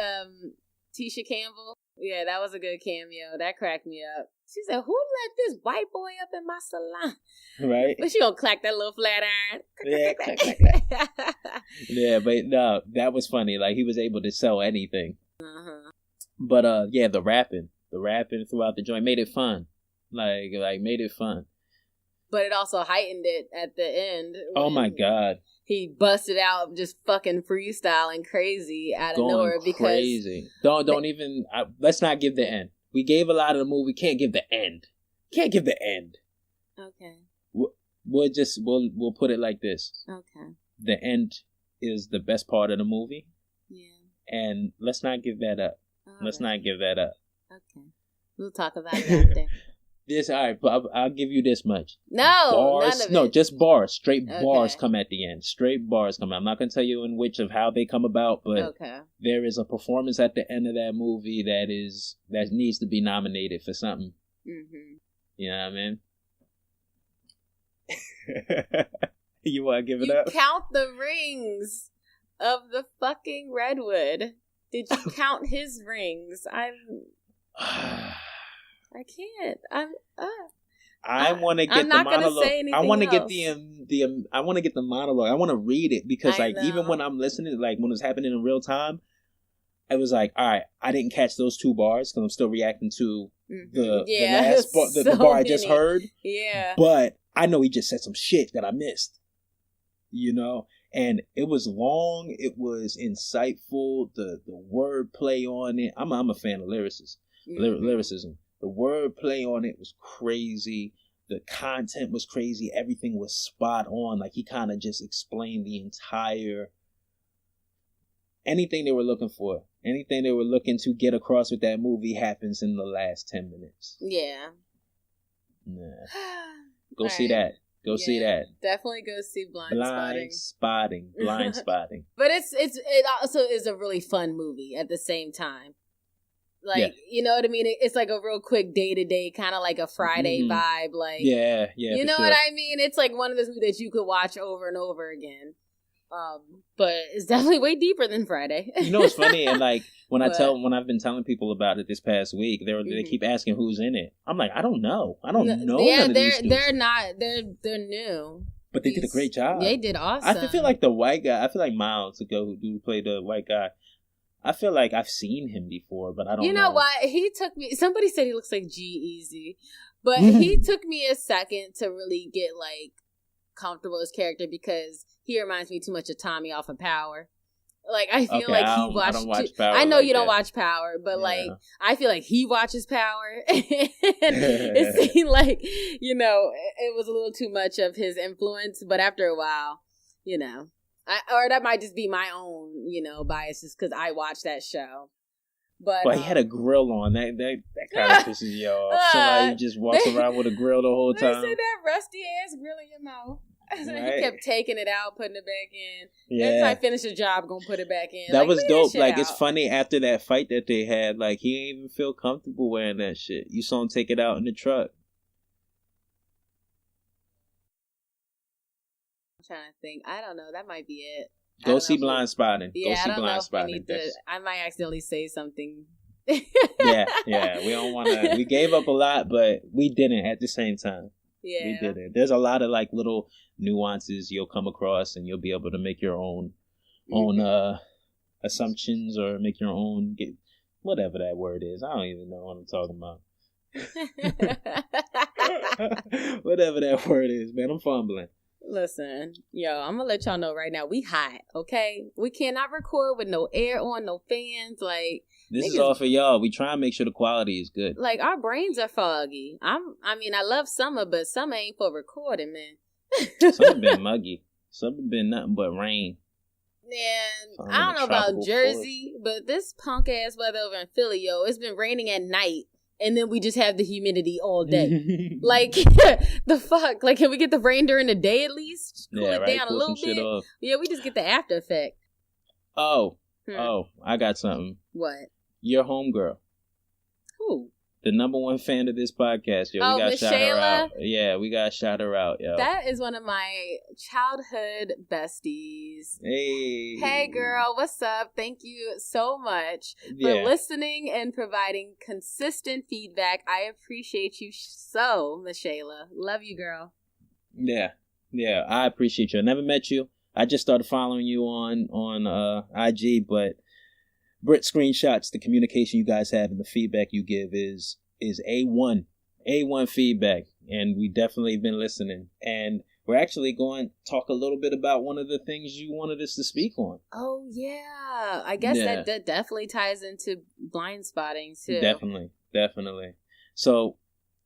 B: Tisha Campbell. Yeah, that was a good cameo. That cracked me up. She said, "Who let this white boy up in my salon?"
A: Right.
B: But she gonna clack that little flat iron.
A: Yeah, clack. Yeah, but no, that was funny. Like he was able to sell anything. But the rapping throughout the joint made it fun. Like made it fun.
B: But it also heightened it at the end.
A: Oh my god.
B: He busted out just fucking freestyling crazy out of nowhere because
A: crazy. Don't even. Let's not give the end. We gave a lot of the movie. Can't give the end.
B: Okay.
A: We'll put it like this.
B: Okay.
A: The end is the best part of the movie.
B: Yeah.
A: And let's not give that up. Not give that up.
B: Okay. We'll talk about it after.
A: All right, I'll give you this much.
B: No,
A: bars,
B: none of it.
A: No, just bars. Straight bars come at the end. Straight bars come out. I'm not going to tell you in which of how they come about, but there is a performance at the end of that movie that needs to be nominated for something. You know what I mean? You want to give it up?
B: You count the rings of the fucking redwood. Did you count his rings? I can't. I want to get the monologue. I want to get I want to get the monologue. I want to read it because even when I'm listening, like when it's happening in real time, I was like, all right, I didn't catch those two bars because I'm still reacting to the last bar, the bar I just heard. Yeah. But I know he just said some shit that I missed. You know, and it was long. It was insightful. The wordplay on it. I'm a fan of lyricism. The wordplay on it was crazy. The content was crazy. Everything was spot on. Like he kind of just explained the entire anything they were looking for. Anything they were looking to get across with that movie happens in the last 10 minutes. Yeah. Nah. Go see that. Go see that. Definitely go see Blindspotting.
A: Blindspotting.
B: But it also is a really fun movie at the same time. Like, you know what I mean? It's like a real quick day-to-day, kind of like a Friday vibe. Like,
A: yeah.
B: You know what I mean? It's like one of those movies that you could watch over and over again. But it's definitely way deeper than Friday.
A: You know what's funny? And like when I've been telling people about it this past week, they keep asking who's in it. I'm like, I don't know. Yeah,
B: they're new.
A: But they did a great job.
B: They did awesome.
A: I feel like the white guy. I feel like Miles who played the white guy. I feel like I've seen him before, but I don't know.
B: You know what? He took me... Somebody said he looks like G-Eazy. But he took me a second to really get, like, comfortable with his character because he reminds me too much of Tommy off of Power. Like, I feel like he watched... I don't watch Power. I know you don't watch Power, but, like, I feel like he watches Power. And it seemed like, you know, it was a little too much of his influence. But after a while... you know, or that might just be my own, you know, bias just because I watched that show. But
A: he had a grill on. That kind of pisses you off. Somebody who just walks around with a grill the whole time.
B: They said that rusty ass grill in your mouth. Right. He kept taking it out, putting it back in.
A: Yeah.
B: Every time I finish a job, gonna put it back in.
A: That was dope.
B: That
A: it's funny after that fight that they had. Like, he didn't even feel comfortable wearing that shit. You saw him take it out in the truck.
B: I'm trying to think. I don't know. That might be it.
A: Go see Blindspotting.
B: Yeah,
A: Go see
B: I don't know if I
A: Blindspotting.
B: need to. I might accidentally say something.
A: yeah. We don't want to. We gave up a lot, but we didn't at the same time.
B: Yeah.
A: We didn't. There's a lot of like little nuances you'll come across, and you'll be able to make your own assumptions or make your own whatever that word is. I don't even know what I'm talking about. Whatever that word is, man. I'm fumbling.
B: Listen, I'm gonna let y'all know right now, we hot, okay? We cannot record with no air on, no fans. Like,
A: this is all for y'all. We try and make sure the quality is good.
B: Like, our brains are foggy. I love summer, but summer ain't for recording, man.
A: Summer been muggy. Summer been nothing but rain.
B: Yeah, I don't know about Jersey, but this punk ass weather over in Philly, it's been raining at night. And then we just have the humidity all day. Like, the fuck? Like, can we get the rain during the day at least? Cool it down a little bit? Yeah, we just get the after effect.
A: Oh, I got something.
B: What?
A: Your homegirl.
B: Who?
A: The number one fan of this podcast, yo. We got to shout her out. Yeah, we got to shout her out, yo.
B: That is one of my childhood besties.
A: Hey,
B: girl, what's up? Thank you so much for listening and providing consistent feedback. I appreciate you so, Miss Shayla. Love you, girl.
A: Yeah, I appreciate you. I never met you. I just started following you on IG, but Britt screenshots the communication you guys have and the feedback you give is A1 feedback, and we definitely been listening. And we're actually going to talk a little bit about one of the things you wanted us to speak on.
B: Oh yeah, I guess that definitely ties into Blindspotting too.
A: Definitely. So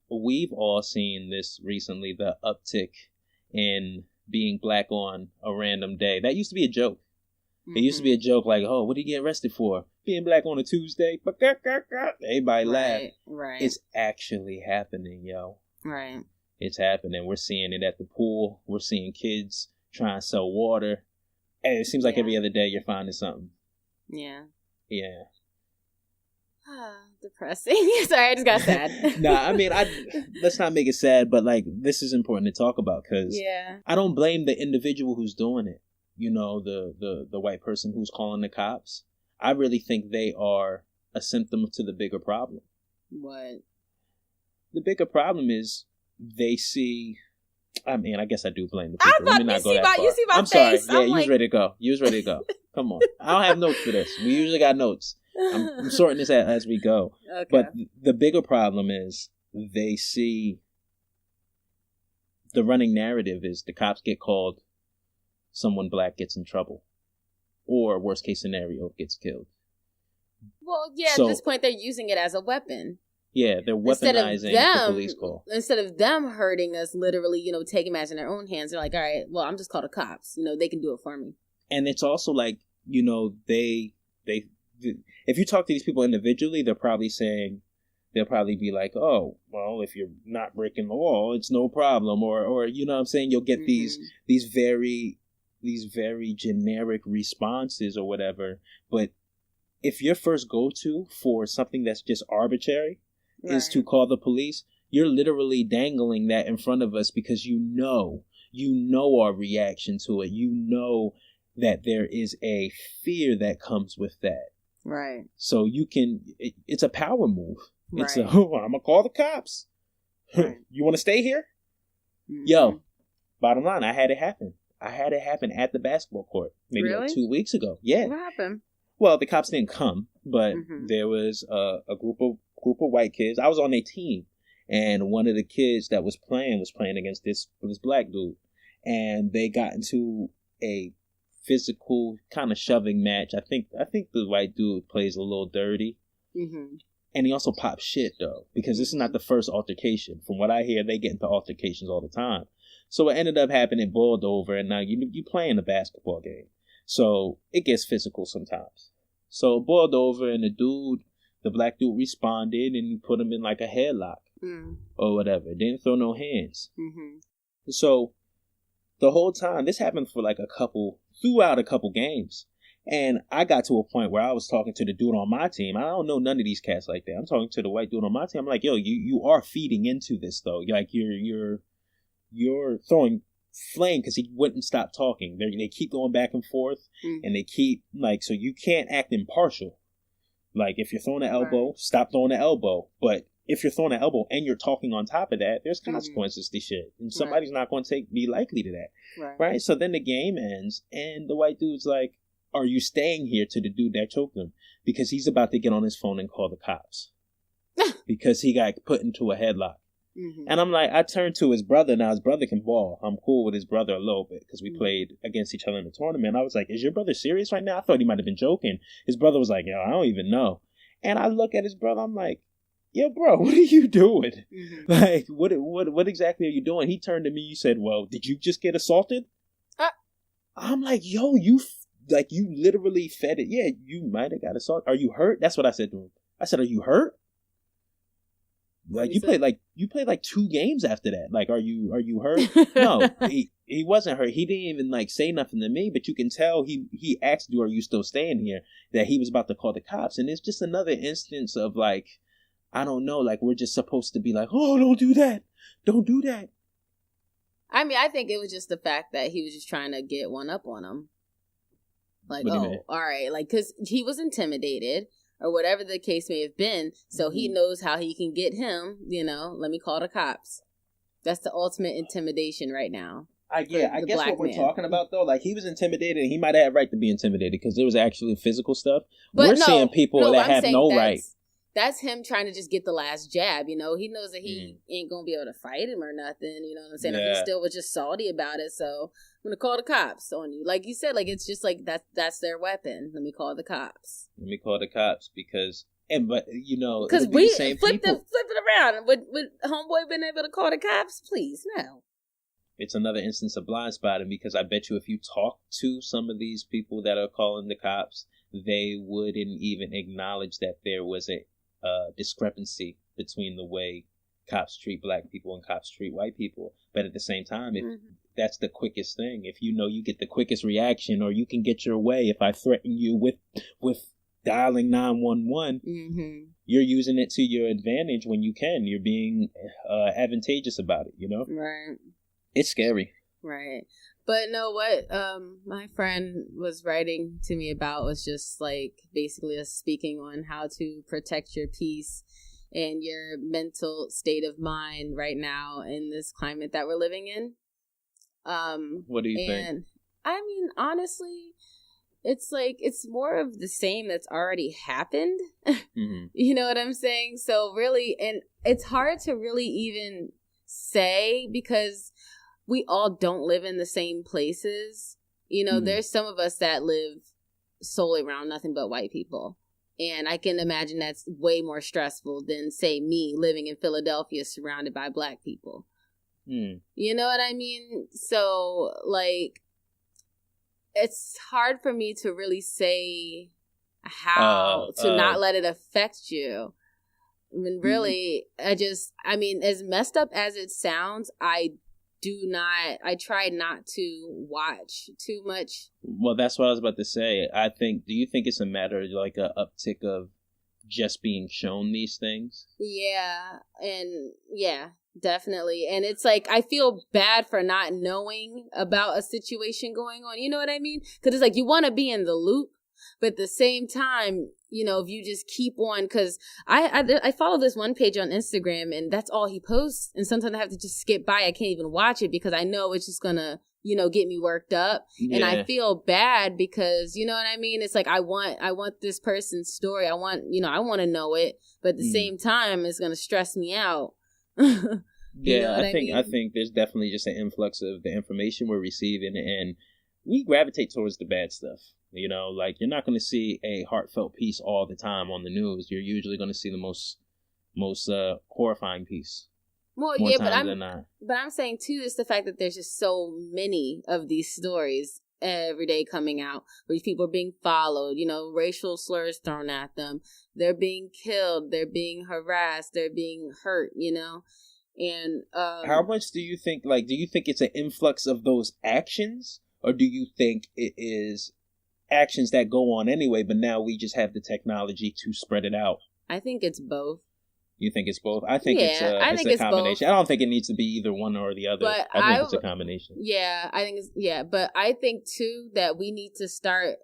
A: we've all seen this recently, the uptick in being black on a random day. That used to be a joke. It used to be a joke like, oh, what did you get arrested for? Being black on a Tuesday? Everybody laugh.
B: Right.
A: It's actually happening, yo.
B: Right.
A: It's happening. We're seeing it at the pool. We're seeing kids trying to sell water. And it seems like every other day you're finding something.
B: Yeah.
A: Yeah.
B: Depressing. Sorry, I just got sad.
A: Nah, I mean, let's not make it sad, but like, this is important to talk about because I don't blame the individual who's doing it. You know, the white person who's calling the cops. I really think they are a symptom to the bigger problem. What? The bigger problem is they see. I mean, I guess I do blame the people. Let me not go that far.
B: You see my
A: I'm
B: face.
A: sorry. Yeah, you was ready to go. Come on. I don't have notes for this. We usually got notes. I'm sorting this out as we go. Okay. But the bigger problem is they see. The running narrative is the cops get called. Someone black gets in trouble, or worst case scenario, gets killed. Well, at this point, they're using it as a weapon. Yeah, they're weaponizing the police call. Instead of them hurting us, literally, taking matters in their own hands, they're like, all right, well, I'm just call the cops. They can do it for me. And it's also like, they if you talk to these people individually, they'll probably be like, oh, well, if you're not breaking the law, it's no problem. Or you know what I'm saying? You'll get these very generic responses or whatever. But if your first go-to for something that's just arbitrary is to call the police, you're literally dangling that in front of us because you know our reaction to it. You know that there is a fear that comes with that. Right. So it's a power move. Right. It's I'm going to call the cops. Right. You want to stay here? Mm-hmm. Yo, bottom line, I had it happen. At the basketball court maybe like 2 weeks ago. Yeah. What happened? Well, the cops didn't come, but there was a group of white kids. I was on their team, and one of the kids that was playing against this black dude, and they got into a physical kind of shoving match. I think the white dude plays a little dirty, and he also pops shit though because this is not the first altercation. From what I hear, they get into altercations all the time. So what ended up happening, it boiled over, and now you playing a basketball game. So it gets physical sometimes. So it boiled over, and the black dude responded, and he put him in like a headlock or whatever. Didn't throw no hands. Mm-hmm. So the whole time, this happened for like throughout a couple games. And I got to a point where I was talking to the dude on my team. I don't know none of these cats like that. I'm talking to the white dude on my team. I'm like, yo, you are feeding into this though. Like you're throwing flame because he wouldn't stop talking. They keep going back and forth, and they keep like, so you can't act impartial. Like if you're throwing an elbow, stop throwing an elbow. But if you're throwing an elbow and you're talking on top of that, there's consequences to shit, and somebody's not going to be likely to that, right? So then the game ends, and the white dude's like, are you staying here to the dude that choked him? Because he's about to get on his phone and call the cops. Because he got put into a headlock. Mm-hmm. And I'm like, I turned to his brother. Now, his brother can ball. I'm cool with his brother a little bit because we played against each other in the tournament. I was like, is your brother serious right now? I thought he might have been joking. His brother was like, yo, I don't even know. And I look at his brother. I'm like, yo, bro, what are you doing? Mm-hmm. Like, what exactly are you doing? He turned to me. He said, well, did you just get assaulted? I'm like, yo, you literally fed it. Yeah, you might have got assaulted. Are you hurt? That's what I said to him. I said, are you hurt? Like you played like 2 games after that. Like, are you hurt? No, he wasn't hurt. He didn't even like say nothing to me, but you can tell he asked you, are you still staying here? That he was about to call the cops. And it's just another instance of like, I don't know, like we're just supposed to be like, oh, don't do that. Don't do that.
B: I mean, I think it was just the fact that he was just trying to get one up on him. Like, all right. Like, because he was intimidated or whatever the case may have been. So he knows how he can get him, let me call the cops. That's the ultimate intimidation right now. I guess what we're talking about, though, like he was intimidated and he might have right to be intimidated because there was actually physical stuff. But we're seeing people that have no right. That's him trying to just get the last jab, He knows that he ain't going to be able to fight him or nothing, you know what I'm saying? Yeah. He still was just salty about it, so I'm going to call the cops on you. Like you said, like it's just like that's their weapon. Let me call the cops. Let me call the cops because we flip it around. Would homeboy been able to call the cops? Please, no. It's another instance of blind spotting because I bet you if you talk to some of these people that are calling the cops, they wouldn't even acknowledge that there was a discrepancy between the way cops treat black people and cops treat white people. But at the same time, if that's the quickest thing, if you get the quickest reaction or you can get your way, if I threaten you with dialing 911, you're using it to your advantage when you can. You're being advantageous about it, Right. It's scary. Right. But no, what my friend was writing to me about was just like basically us speaking on how to protect your peace and your mental state of mind right now in this climate that we're living in. What do you think? I mean, honestly, it's like it's more of the same that's already happened. You know what I'm saying? So really, and it's hard to really even say because we all don't live in the same places. There's some of us that live solely around nothing but white people. And I can imagine that's way more stressful than, say, me living in Philadelphia surrounded by black people. You know what I mean? So, like, it's hard for me to really say how to not let it affect you. I mean, really, I mean, as messed up as it sounds, I try not to watch too much. Well, that's what I was about to say. Do you think it's a matter of like a uptick of just being shown these things? Yeah. And yeah, definitely. And it's like, I feel bad for not knowing about a situation going on. You know what I mean? Because it's like, you want to be in the loop. But at the same time, if you just keep on, because I follow this one page on Instagram and that's all he posts. And sometimes I have to just skip by. I can't even watch it because I know it's just going to, get me worked up. Yeah. And I feel bad because, you know what I mean? It's like, I want this person's story. I want to know it. But at the same time, it's going to stress me out. Yeah, I think there's definitely just an influx of the information we're receiving and we gravitate towards the bad stuff. Like you're not going to see a heartfelt piece all the time on the news. You're usually going to see the most horrifying piece. Well,
A: more
B: yeah,
A: times than not.
B: But I'm saying too is the fact that there's just so many of these stories every day coming out where these people are being followed, you know, racial slurs thrown at them, they're being killed, they're being harassed, they're being hurt, you know. And
A: how much do you think, like, do you think it's an influx of those actions, or do you think it is actions that go on anyway, but now we just have the technology to spread it out?
B: I think it's both.
A: You think it's both? I think it's a combination. Both. I don't think it needs to be either one or the other. But I think it's a combination.
B: Yeah, I think but I think too that we need to start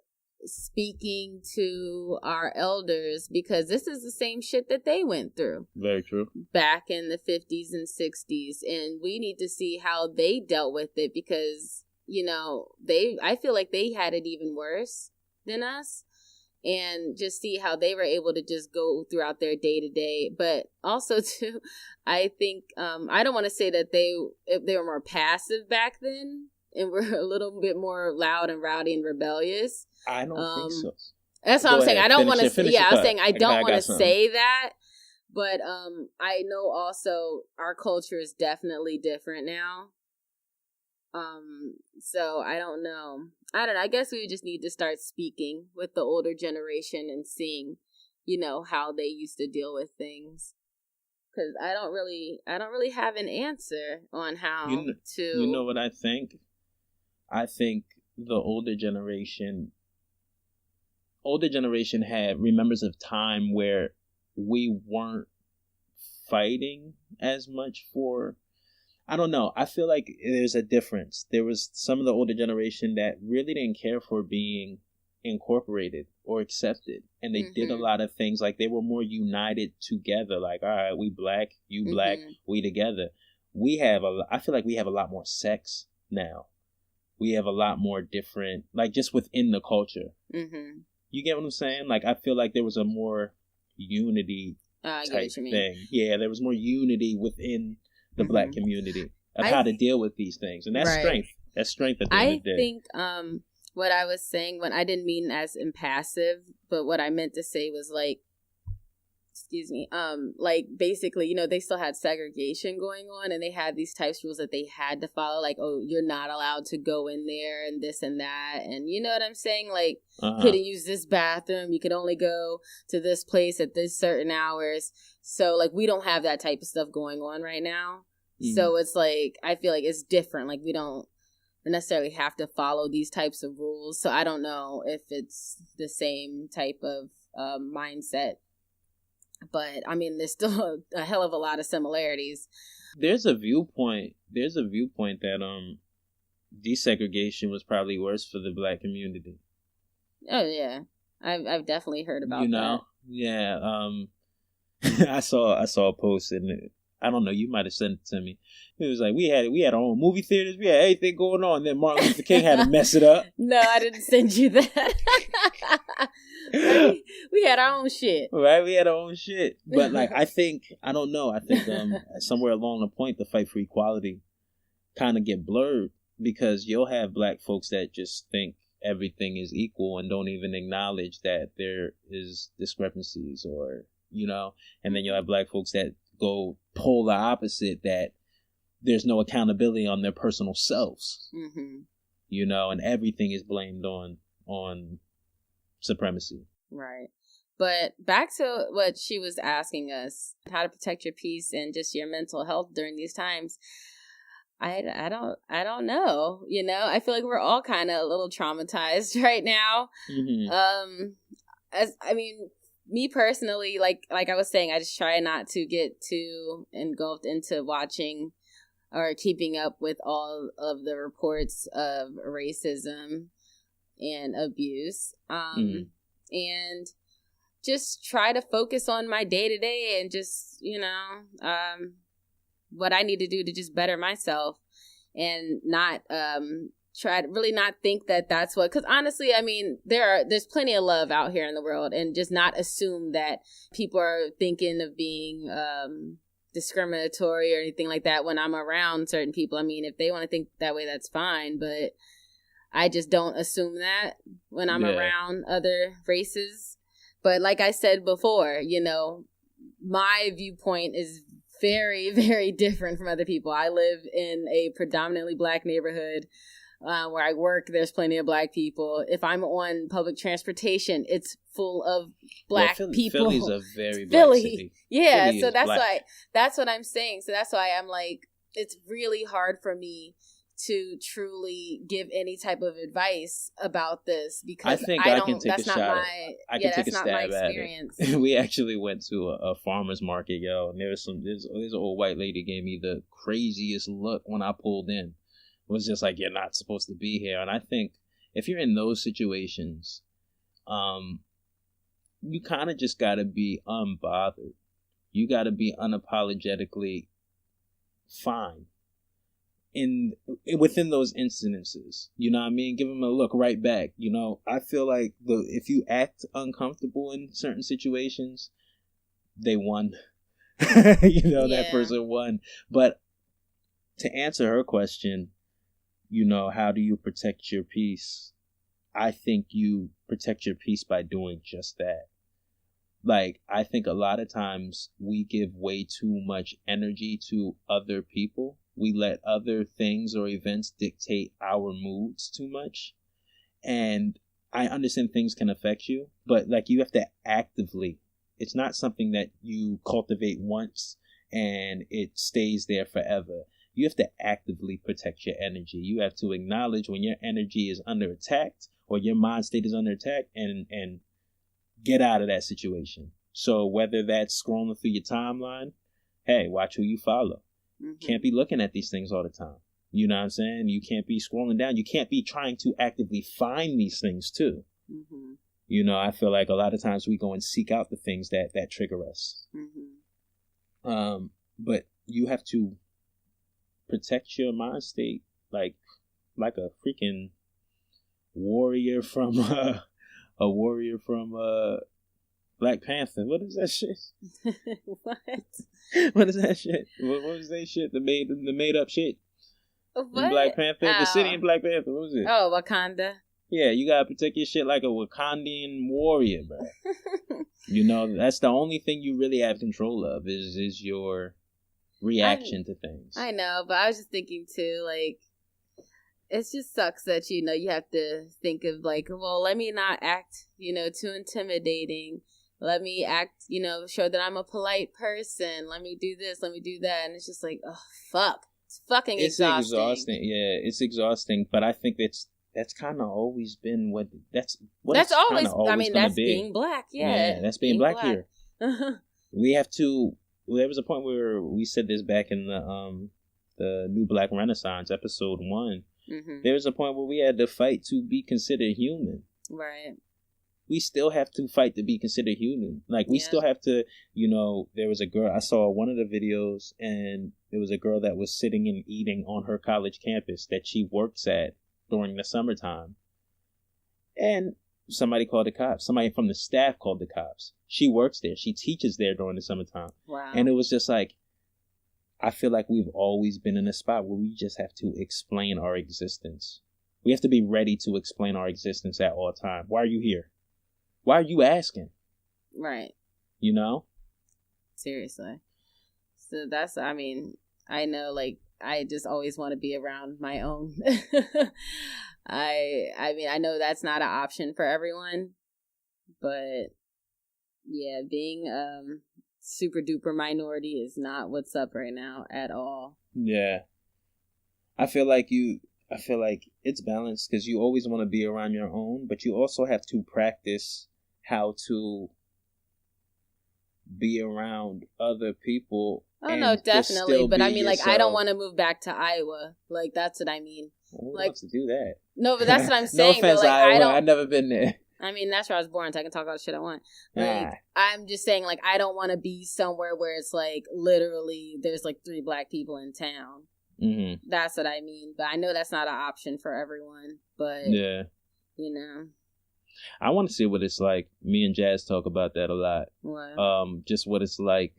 B: speaking to our elders, because this is the same shit that they went through.
A: Very true.
B: Back in the 50s and 60s, and we need to see how they dealt with it, because, you know, I feel like they had it even worse than us. And just see how they were able to just go throughout their day to day. But also, too, I think, I don't want to say that they were more passive back then and were a little bit more loud and rowdy and rebellious.
A: I don't think so.
B: That's what I'm saying. I don't want to. Yeah, I'm saying I don't want to say that. But I know also our culture is definitely different now. So I don't know. I guess we just need to start speaking with the older generation and seeing, you know, how they used to deal with things. Because I don't really have an answer on how to.
A: You know what I think? I think the older generation remembers of time where we weren't fighting as much for. I don't know. I feel like there's a difference. There was some of the older generation that really didn't care for being incorporated or accepted. And they did a lot of things. Like, they were more united together. Like, all right, we black, you black, we together. I feel like we have a lot more sex now. We have a lot more different, like, just within the culture. Mm-hmm. You get what I'm saying? Like, I feel like there was a more unity type thing. Yeah, there was more unity within the black community of how to deal with these things. And that's strength. That's strength at the end of the day. I think
B: what I was saying, when I didn't mean as impassive, but what I meant to say was like, like, basically, you know, they still had segregation going on, and they had these types of rules that they had to follow, like, oh, you're not allowed to go in there and this and that, and you know what I'm saying, like, you couldn't use this bathroom, you could only go to this place at this certain hours. So, like, we don't have that type of stuff going on right now. So it's like, I feel like it's different. Like, we don't necessarily have to follow these types of rules. So I don't know if it's the same type of mindset. But, I mean, there's still a hell of a lot of similarities.
A: There's a viewpoint that desegregation was probably worse for the black community.
B: Oh, yeah. I've definitely heard about that. You know?
A: Yeah. I saw a post, and I don't know, you might have sent it to me. It was like, we had our own movie theaters, we had everything going on, and then Martin Luther King had to mess it up.
B: No, I didn't send you that. We had our own shit.
A: Right, we had our own shit. But, like, I think somewhere along the point, the fight for equality kind of get blurred, because you'll have black folks that just think everything is equal and don't even acknowledge that there is discrepancies, or, you know, and then you'll have black folks that go polar opposite, that there's no accountability on their personal selves, you know, and everything is blamed on supremacy.
B: Right. But back to what she was asking us, how to protect your peace and just your mental health during these times. I don't know. You know, I feel like we're all kind of a little traumatized right now. Me personally, like I was saying, I just try not to get too engulfed into watching or keeping up with all of the reports of racism and abuse. And just try to focus on my day to day and just, you know, what I need to do to just better myself, and not try to really not think that that's what, because honestly, I mean, there's plenty of love out here in the world, and just not assume that people are thinking of being discriminatory or anything like that when I'm around certain people. I mean, if they want to think that way, that's fine, but I just don't assume that when I'm around other races. But like I said before, you know, my viewpoint is very, very different from other people. I live in a predominantly Black neighborhood. Where I work, there's plenty of Black people. If I'm on public transportation, it's full of Black people.
A: Philly's a very Black city.
B: Yeah,
A: Philly
B: so that's
A: Black.
B: why, that's what I'm saying. So that's why I'm like, it's really hard for me to truly give any type of advice about this, because
A: I think I can take
B: that's
A: a
B: not
A: shot.
B: my,
A: I can take a
B: that's
A: stab
B: not my
A: at
B: experience.
A: it. We actually went to a farmer's market, yo, and there's an old white lady gave me the craziest look when I pulled in. It was just like, you're not supposed to be here. And I think if you're in those situations, you kind of just got to be unbothered. You got to be unapologetically fine within those incidences. You know what I mean? Give them a look right back. You know, I feel like if you act uncomfortable in certain situations, they won. That person won. But to answer her question, how do you protect your peace? I think you protect your peace by doing just that. Like, I think a lot of times we give way too much energy to other people. We let other things or events dictate our moods too much. And I understand things can affect you, but like, you have to actively, it's not something that you cultivate once and it stays there forever. You have to actively protect your energy. You have to acknowledge when your energy is under attack or your mind state is under attack and get out of that situation. So whether that's scrolling through your timeline, hey, watch who you follow. Mm-hmm. Can't be looking at these things all the time. You know what I'm saying? You can't be scrolling down. You can't be trying to actively find these things too. Mm-hmm. I feel like a lot of times we go and seek out the things that trigger us. Mm-hmm. But you have to protect your mind state like a freaking warrior from Black Panther. What is that shit? What is that shit? What was that shit? The made up shit.
B: What?
A: In Black Panther, the city in Black Panther. What was it?
B: Oh, Wakanda.
A: Yeah, you gotta protect your shit like a Wakandian warrior, bro. That's the only thing you really have control of is your reaction to things. I know,
B: but I was just thinking too, like, it just sucks that you have to think of like, well, let me not act too intimidating, let me act show that I'm a polite person, let me do this, let me do that, and it's just like, oh fuck, it's fucking exhausting.
A: Yeah, it's exhausting, but I think that's kind of always been that's always I mean, that's being Black. Yeah, that's being black here. We have to. There was a point where we said this back in the New Black Renaissance, episode 1. Mm-hmm. There was a point where we had to fight to be considered human. Right. We still have to fight to be considered human. Like, we still have to, there was a girl, I saw one of the videos, and there was a girl that was sitting and eating on her college campus that she works at during the summertime. And somebody called the cops. Somebody from the staff called the cops. She works there. She teaches there during the summertime. Wow. And it was just like, I feel like we've always been in a spot where we just have to explain our existence. We have to be ready to explain our existence at all times. Why are you here? Why are you asking? Right. Seriously. So that's, I mean, I know, like, I just always want to be around my own. I mean, I know that's not an option for everyone, but yeah, being super duper minority is not what's up right now at all. Yeah. I feel like it's balanced because you always want to be around your own, but you also have to practice how to be around other people. Oh no, definitely. But I mean, like, I don't want to move back to Iowa. Like, that's what I mean. Who wants to do that? No, but that's what I'm saying. No offense, like, Iowa. I've never been there. I mean, that's where I was born, so I can talk all the shit I want. Like, I'm just saying, like, I don't want to be somewhere where it's like literally there's like 3 Black people in town. Mm-hmm. That's what I mean. But I know that's not an option for everyone. But yeah, I want to see what it's like. Me and Jazz talk about that a lot. What? Just what it's like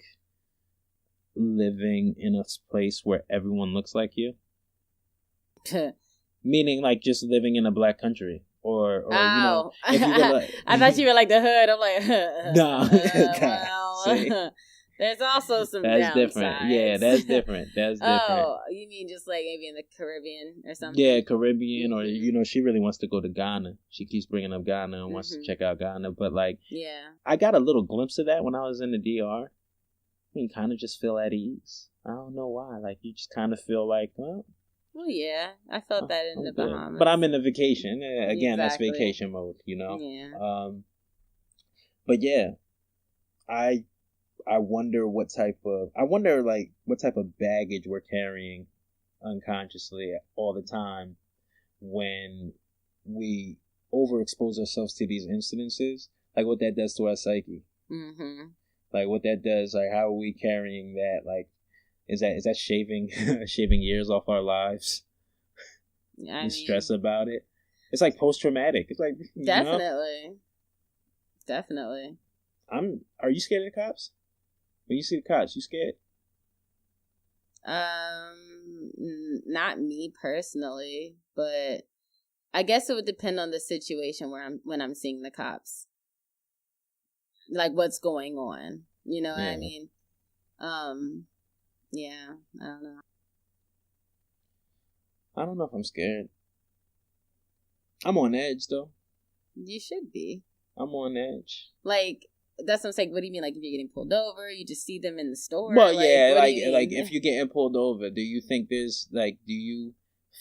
A: living in a place where everyone looks like you. Meaning, like, just living in a Black country. Or
B: oh. If you like, I thought you were like the hood. I'm like, no. There's also some
A: that's
B: downsides.
A: different. Yeah, that's different. That's different.
B: Oh, you mean just like maybe in the Caribbean or something?
A: Yeah, Caribbean, or she really wants to go to Ghana. She keeps bringing up Ghana and wants to check out Ghana. But like, I got a little glimpse of that when I was in the DR. You kind of just feel at ease. I don't know why. Like, you just kind of feel like, well,
B: yeah, I felt that in the Bahamas.
A: But I'm in the vacation. Again, that's vacation mode, Yeah. But yeah, I wonder what type of baggage we're carrying unconsciously all the time when we overexpose ourselves to these incidences. Like, what that does to our psyche. Mm-hmm. Like, what that does, like, how are we carrying that? Like, is that shaving years off our lives? I mean, stress about it. It's like post-traumatic. It's like,
B: Definitely.
A: Are you scared of the cops? When you see the cops, you scared?
B: Not me personally, but I guess it would depend on the situation when I'm seeing the cops. Like, what's going on? You know what I mean? Yeah, I don't know.
A: I don't know if I'm scared. I'm on edge, though.
B: You should be.
A: I'm on edge.
B: Like, that's what I'm saying. What do you mean? Like, if you're getting pulled over, you just see them in the store?
A: Well, yeah, like if you're getting pulled over, do you think do you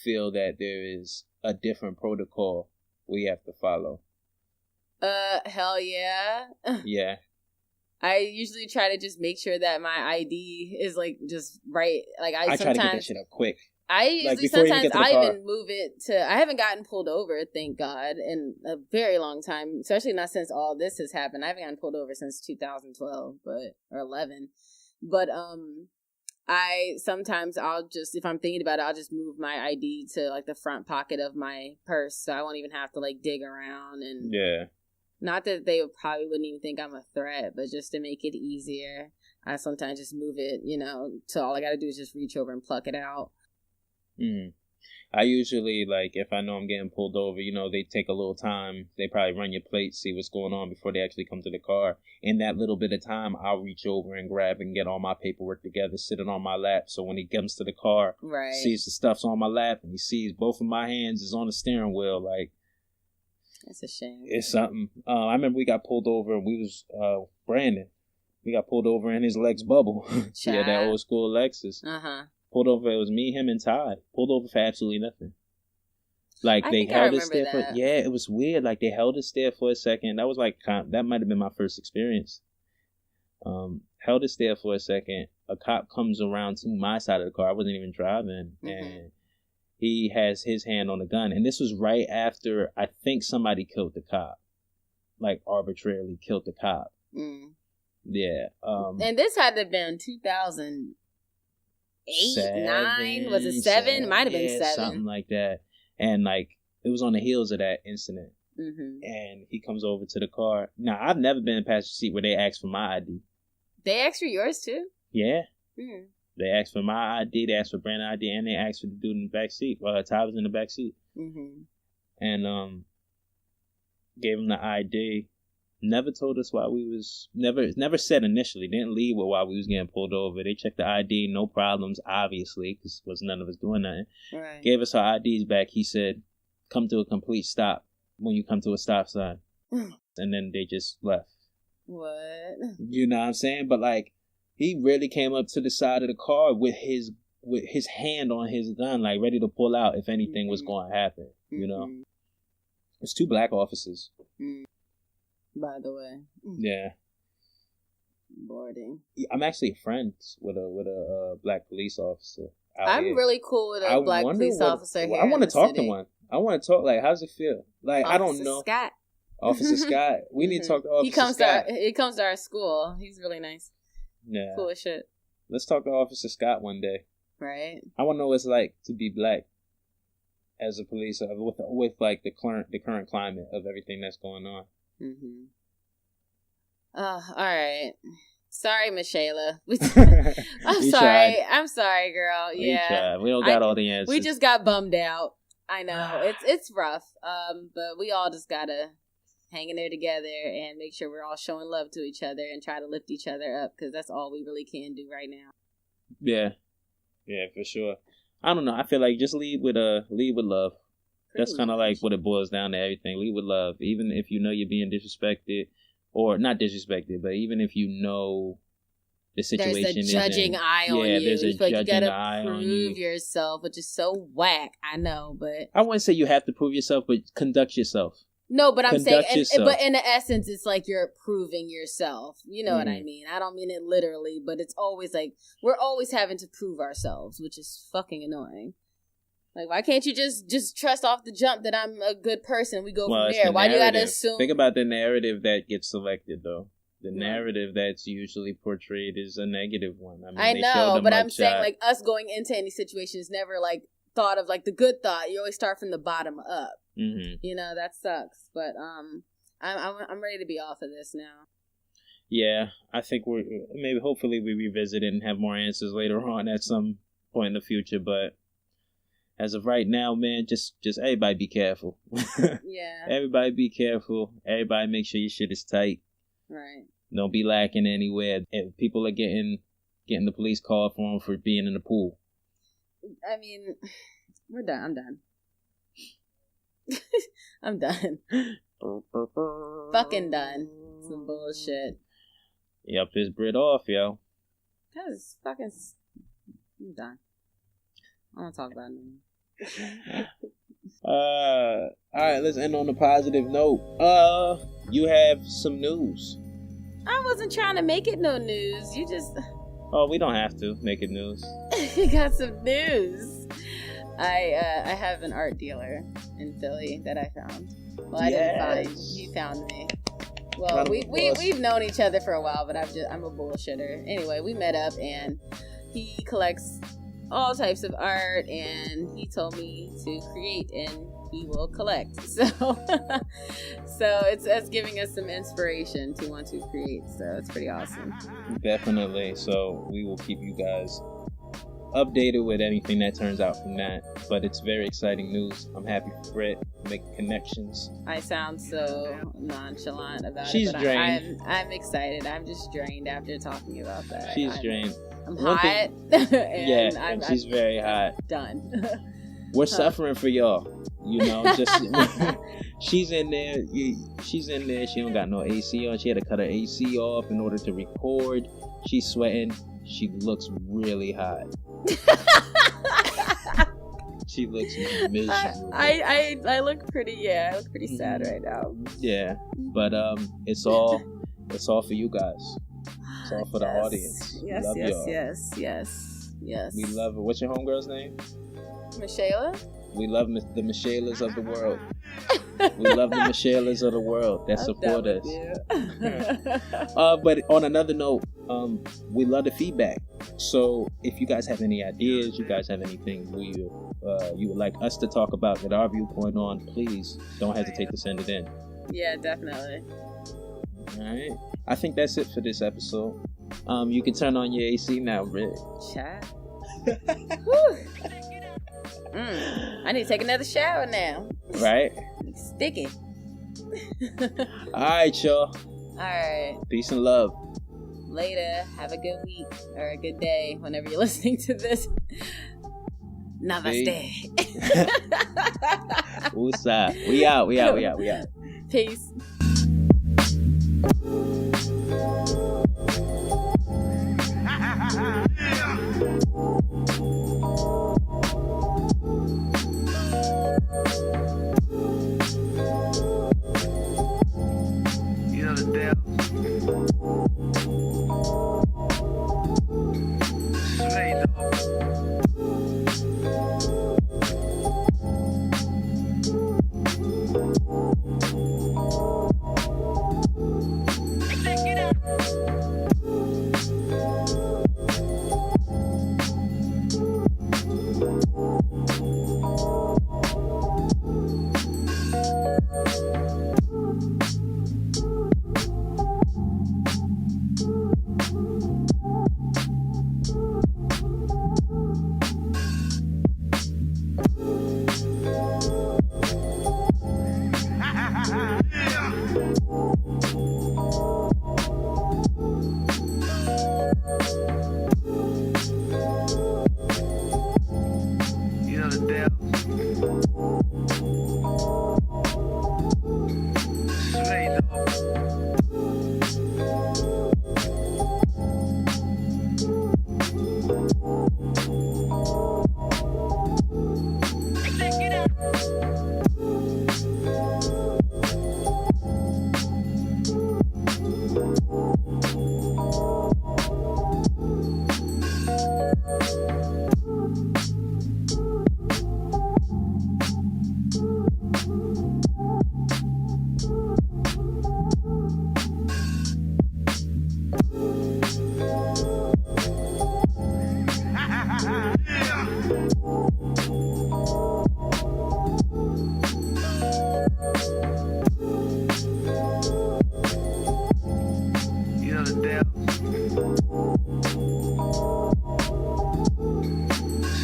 A: feel that there is a different protocol we have to follow?
B: Hell yeah.
A: Yeah.
B: I usually try to just make sure that my ID is like just right. Like I
A: try to get that shit up quick.
B: I usually sometimes even move it to. I haven't gotten pulled over, thank God, in a very long time. Especially not since all this has happened. I haven't gotten pulled over since 2012, or 11. But I sometimes I'll just, if I'm thinking about it, I'll just move my ID to like the front pocket of my purse, so I won't even have to like dig around and Not that they wouldn't even think I'm a threat, but just to make it easier, I sometimes just move it, so all I got to do is just reach over and pluck it out.
A: I usually, like, if I know I'm getting pulled over, they take a little time. They probably run your plate, see what's going on before they actually come to the car. In that little bit of time, I'll reach over and grab and get all my paperwork together, sit it on my lap. So when he comes to the car, sees the stuff's on my lap, and he sees both of my hands is on the steering wheel, like,
B: that's a shame.
A: It's something. I remember we got pulled over, and we was Brandon. We got pulled over and his legs bubble. Yeah, that old school Lexus. Pulled over. It was me, him, and Todd. Pulled over for absolutely nothing. Like, they held us there for. Yeah, it was weird. Like, they held us there for a second. That was like that might have been my first experience. Held us there for a second. A cop comes around to my side of the car. I wasn't even driving, and he has his hand on the gun. And this was right after, I think, somebody killed the cop. Like, arbitrarily killed the cop. Yeah.
B: And this had to have been 2008, 9? Was it 7? Might have been 7.
A: Something like that. And, like, it was on the heels of that incident. And he comes over to the car. Now, I've never been in a passenger seat where they asked for my ID. They
B: asked for yours, too?
A: Yeah. They asked for my ID, they asked for Brandon ID, and they asked for the dude in the back seat. Well, Ty was in the back seat. And gave him the ID. Never told us why we was... Never said initially. Didn't leave with why we was getting pulled over. They checked the ID, no problems, obviously, because was none of us doing nothing. Right. Gave us our IDs back. He said, come to a complete stop when you come to a stop sign. And then they just left. What? You know what I'm saying? But, like, he really came up to the side of the car with his hand on his gun, like, ready to pull out if anything was going to happen, It's 2 black officers.
B: By the way.
A: Yeah.
B: Boarding.
A: I'm actually friends with a black police officer.
B: I'm really cool with a black police officer here.
A: I want to talk to one. I want to talk, like, how's it feel? Like,
B: Officer
A: I don't know.
B: Scott.
A: Officer Scott. We need to talk to Officer Scott.
B: He comes to our school. He's really nice.
A: Yeah.
B: Cool as shit.
A: Let's talk to Officer Scott one day.
B: Right.
A: I want to know what it's like to be black as a police with like the current climate of everything that's going on.
B: All right. Sorry, Michela. I'm sorry, girl. Yeah.
A: We don't got all the answers.
B: We just got bummed out. I know. It's rough. But we all just gotta hanging there together and make sure we're all showing love to each other and try to lift each other up, because that's all we really can do right now.
A: Yeah, for sure. I don't know. I feel like just lead with love. That's kind of like what it boils down to. Everything. Lead with love, even if you know you're being disrespected, or not disrespected, but even if you know the situation.
B: There's a judging eye on you.
A: Yeah, there's a
B: you feel like
A: judging
B: you
A: eye
B: gotta
A: on you.
B: prove yourself, which is so whack. I know, but
A: I wouldn't say you have to prove yourself, but conduct yourself.
B: No, but I'm saying,
A: yourself.
B: But in the essence, it's like you're proving yourself. You know what I mean? I don't mean it literally, but it's always like we're always having to prove ourselves, which is fucking annoying. Like, why can't you just trust off the jump that I'm a good person? We go from there. Why do you gotta assume?
A: Think about the narrative that gets selected, though. The narrative that's usually portrayed is a negative one. I mean,
B: I know, but I'm saying like us going into any situation is never like thought of like the good thought. You always start from the bottom up.
A: Mm-hmm.
B: You know, that sucks. But I'm ready to be off of this now. Yeah,
A: I think hopefully we revisit it and have more answers later on at some point in the future. But as of right now, man, just everybody be careful.
B: Yeah.
A: Everybody be careful. Everybody make sure your shit is tight.
B: Right.
A: Don't be lacking anywhere. And people are getting the police call for them for being in the pool.
B: I mean, we're done. I'm done. I'm done. Fucking done. Some bullshit.
A: Yep, it's Britt off, yo.
B: Cause fucking, I'm done. I don't talk about it anymore.
A: All right, let's end on a positive note. You have some news.
B: I wasn't trying to make it no news. You just...
A: Oh, we don't have to make it news.
B: You got some news. I have an art dealer in Philly that I found. Well, I didn't find. He found me. Well, we've known each other for a while, but I'm a bullshitter. Anyway, we met up and he collects all types of art, and he told me to create and he will collect. So it's giving us some inspiration to want to create. So it's pretty awesome. Definitely.
A: So we will keep you guys updated with anything that turns out from that. But it's very exciting news. I'm happy for Britt making connections.
B: I sound so nonchalant about
A: She's
B: it, but
A: drained.
B: I'm excited. I'm just drained after talking about that.
A: She's drained.
B: I'm hot.
A: And she's very hot.
B: Done.
A: We're suffering for y'all. You know, just she's in there. She's in there. She don't got no AC on. She had to cut her AC off in order to record. She's sweating. She looks really hot. She looks miserable.
B: I look pretty. Yeah, I look pretty sad right now.
A: Yeah, but it's all for you guys. It's all for the audience.
B: Yes,
A: love y'all.
B: Yes.
A: We love her. What's your homegirl's name?
B: Michelle.
A: We love the Michelas of the world. We love the Michelas of the world that support us. But on another note, we love the feedback. So if you guys have any ideas, you guys have anything you would like us to talk about, get our viewpoint on, please don't hesitate to send it in.
B: Yeah, definitely.
A: All right. I think that's it for this episode. You can turn on your AC now, Britt.
B: Chat. I need to take another shower now.
A: Right?
B: Sticky.
A: All right, y'all.
B: All right.
A: Peace and love.
B: Later. Have a good week or a good day whenever you're listening to this. Namaste.
A: Woosah. We out.
B: Peace.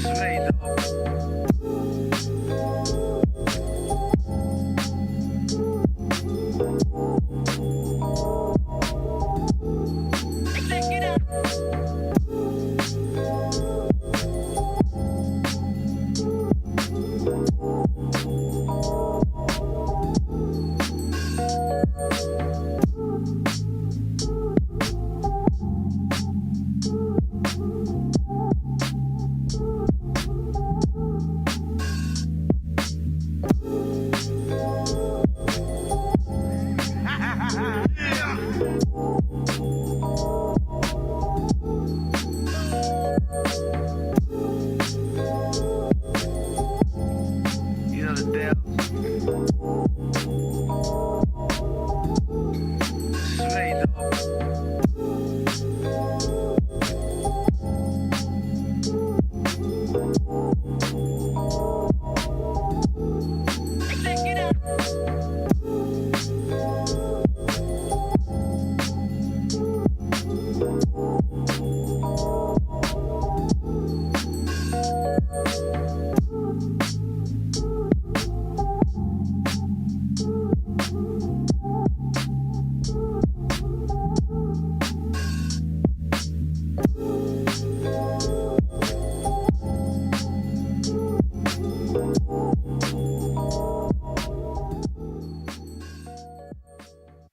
C: Straight up.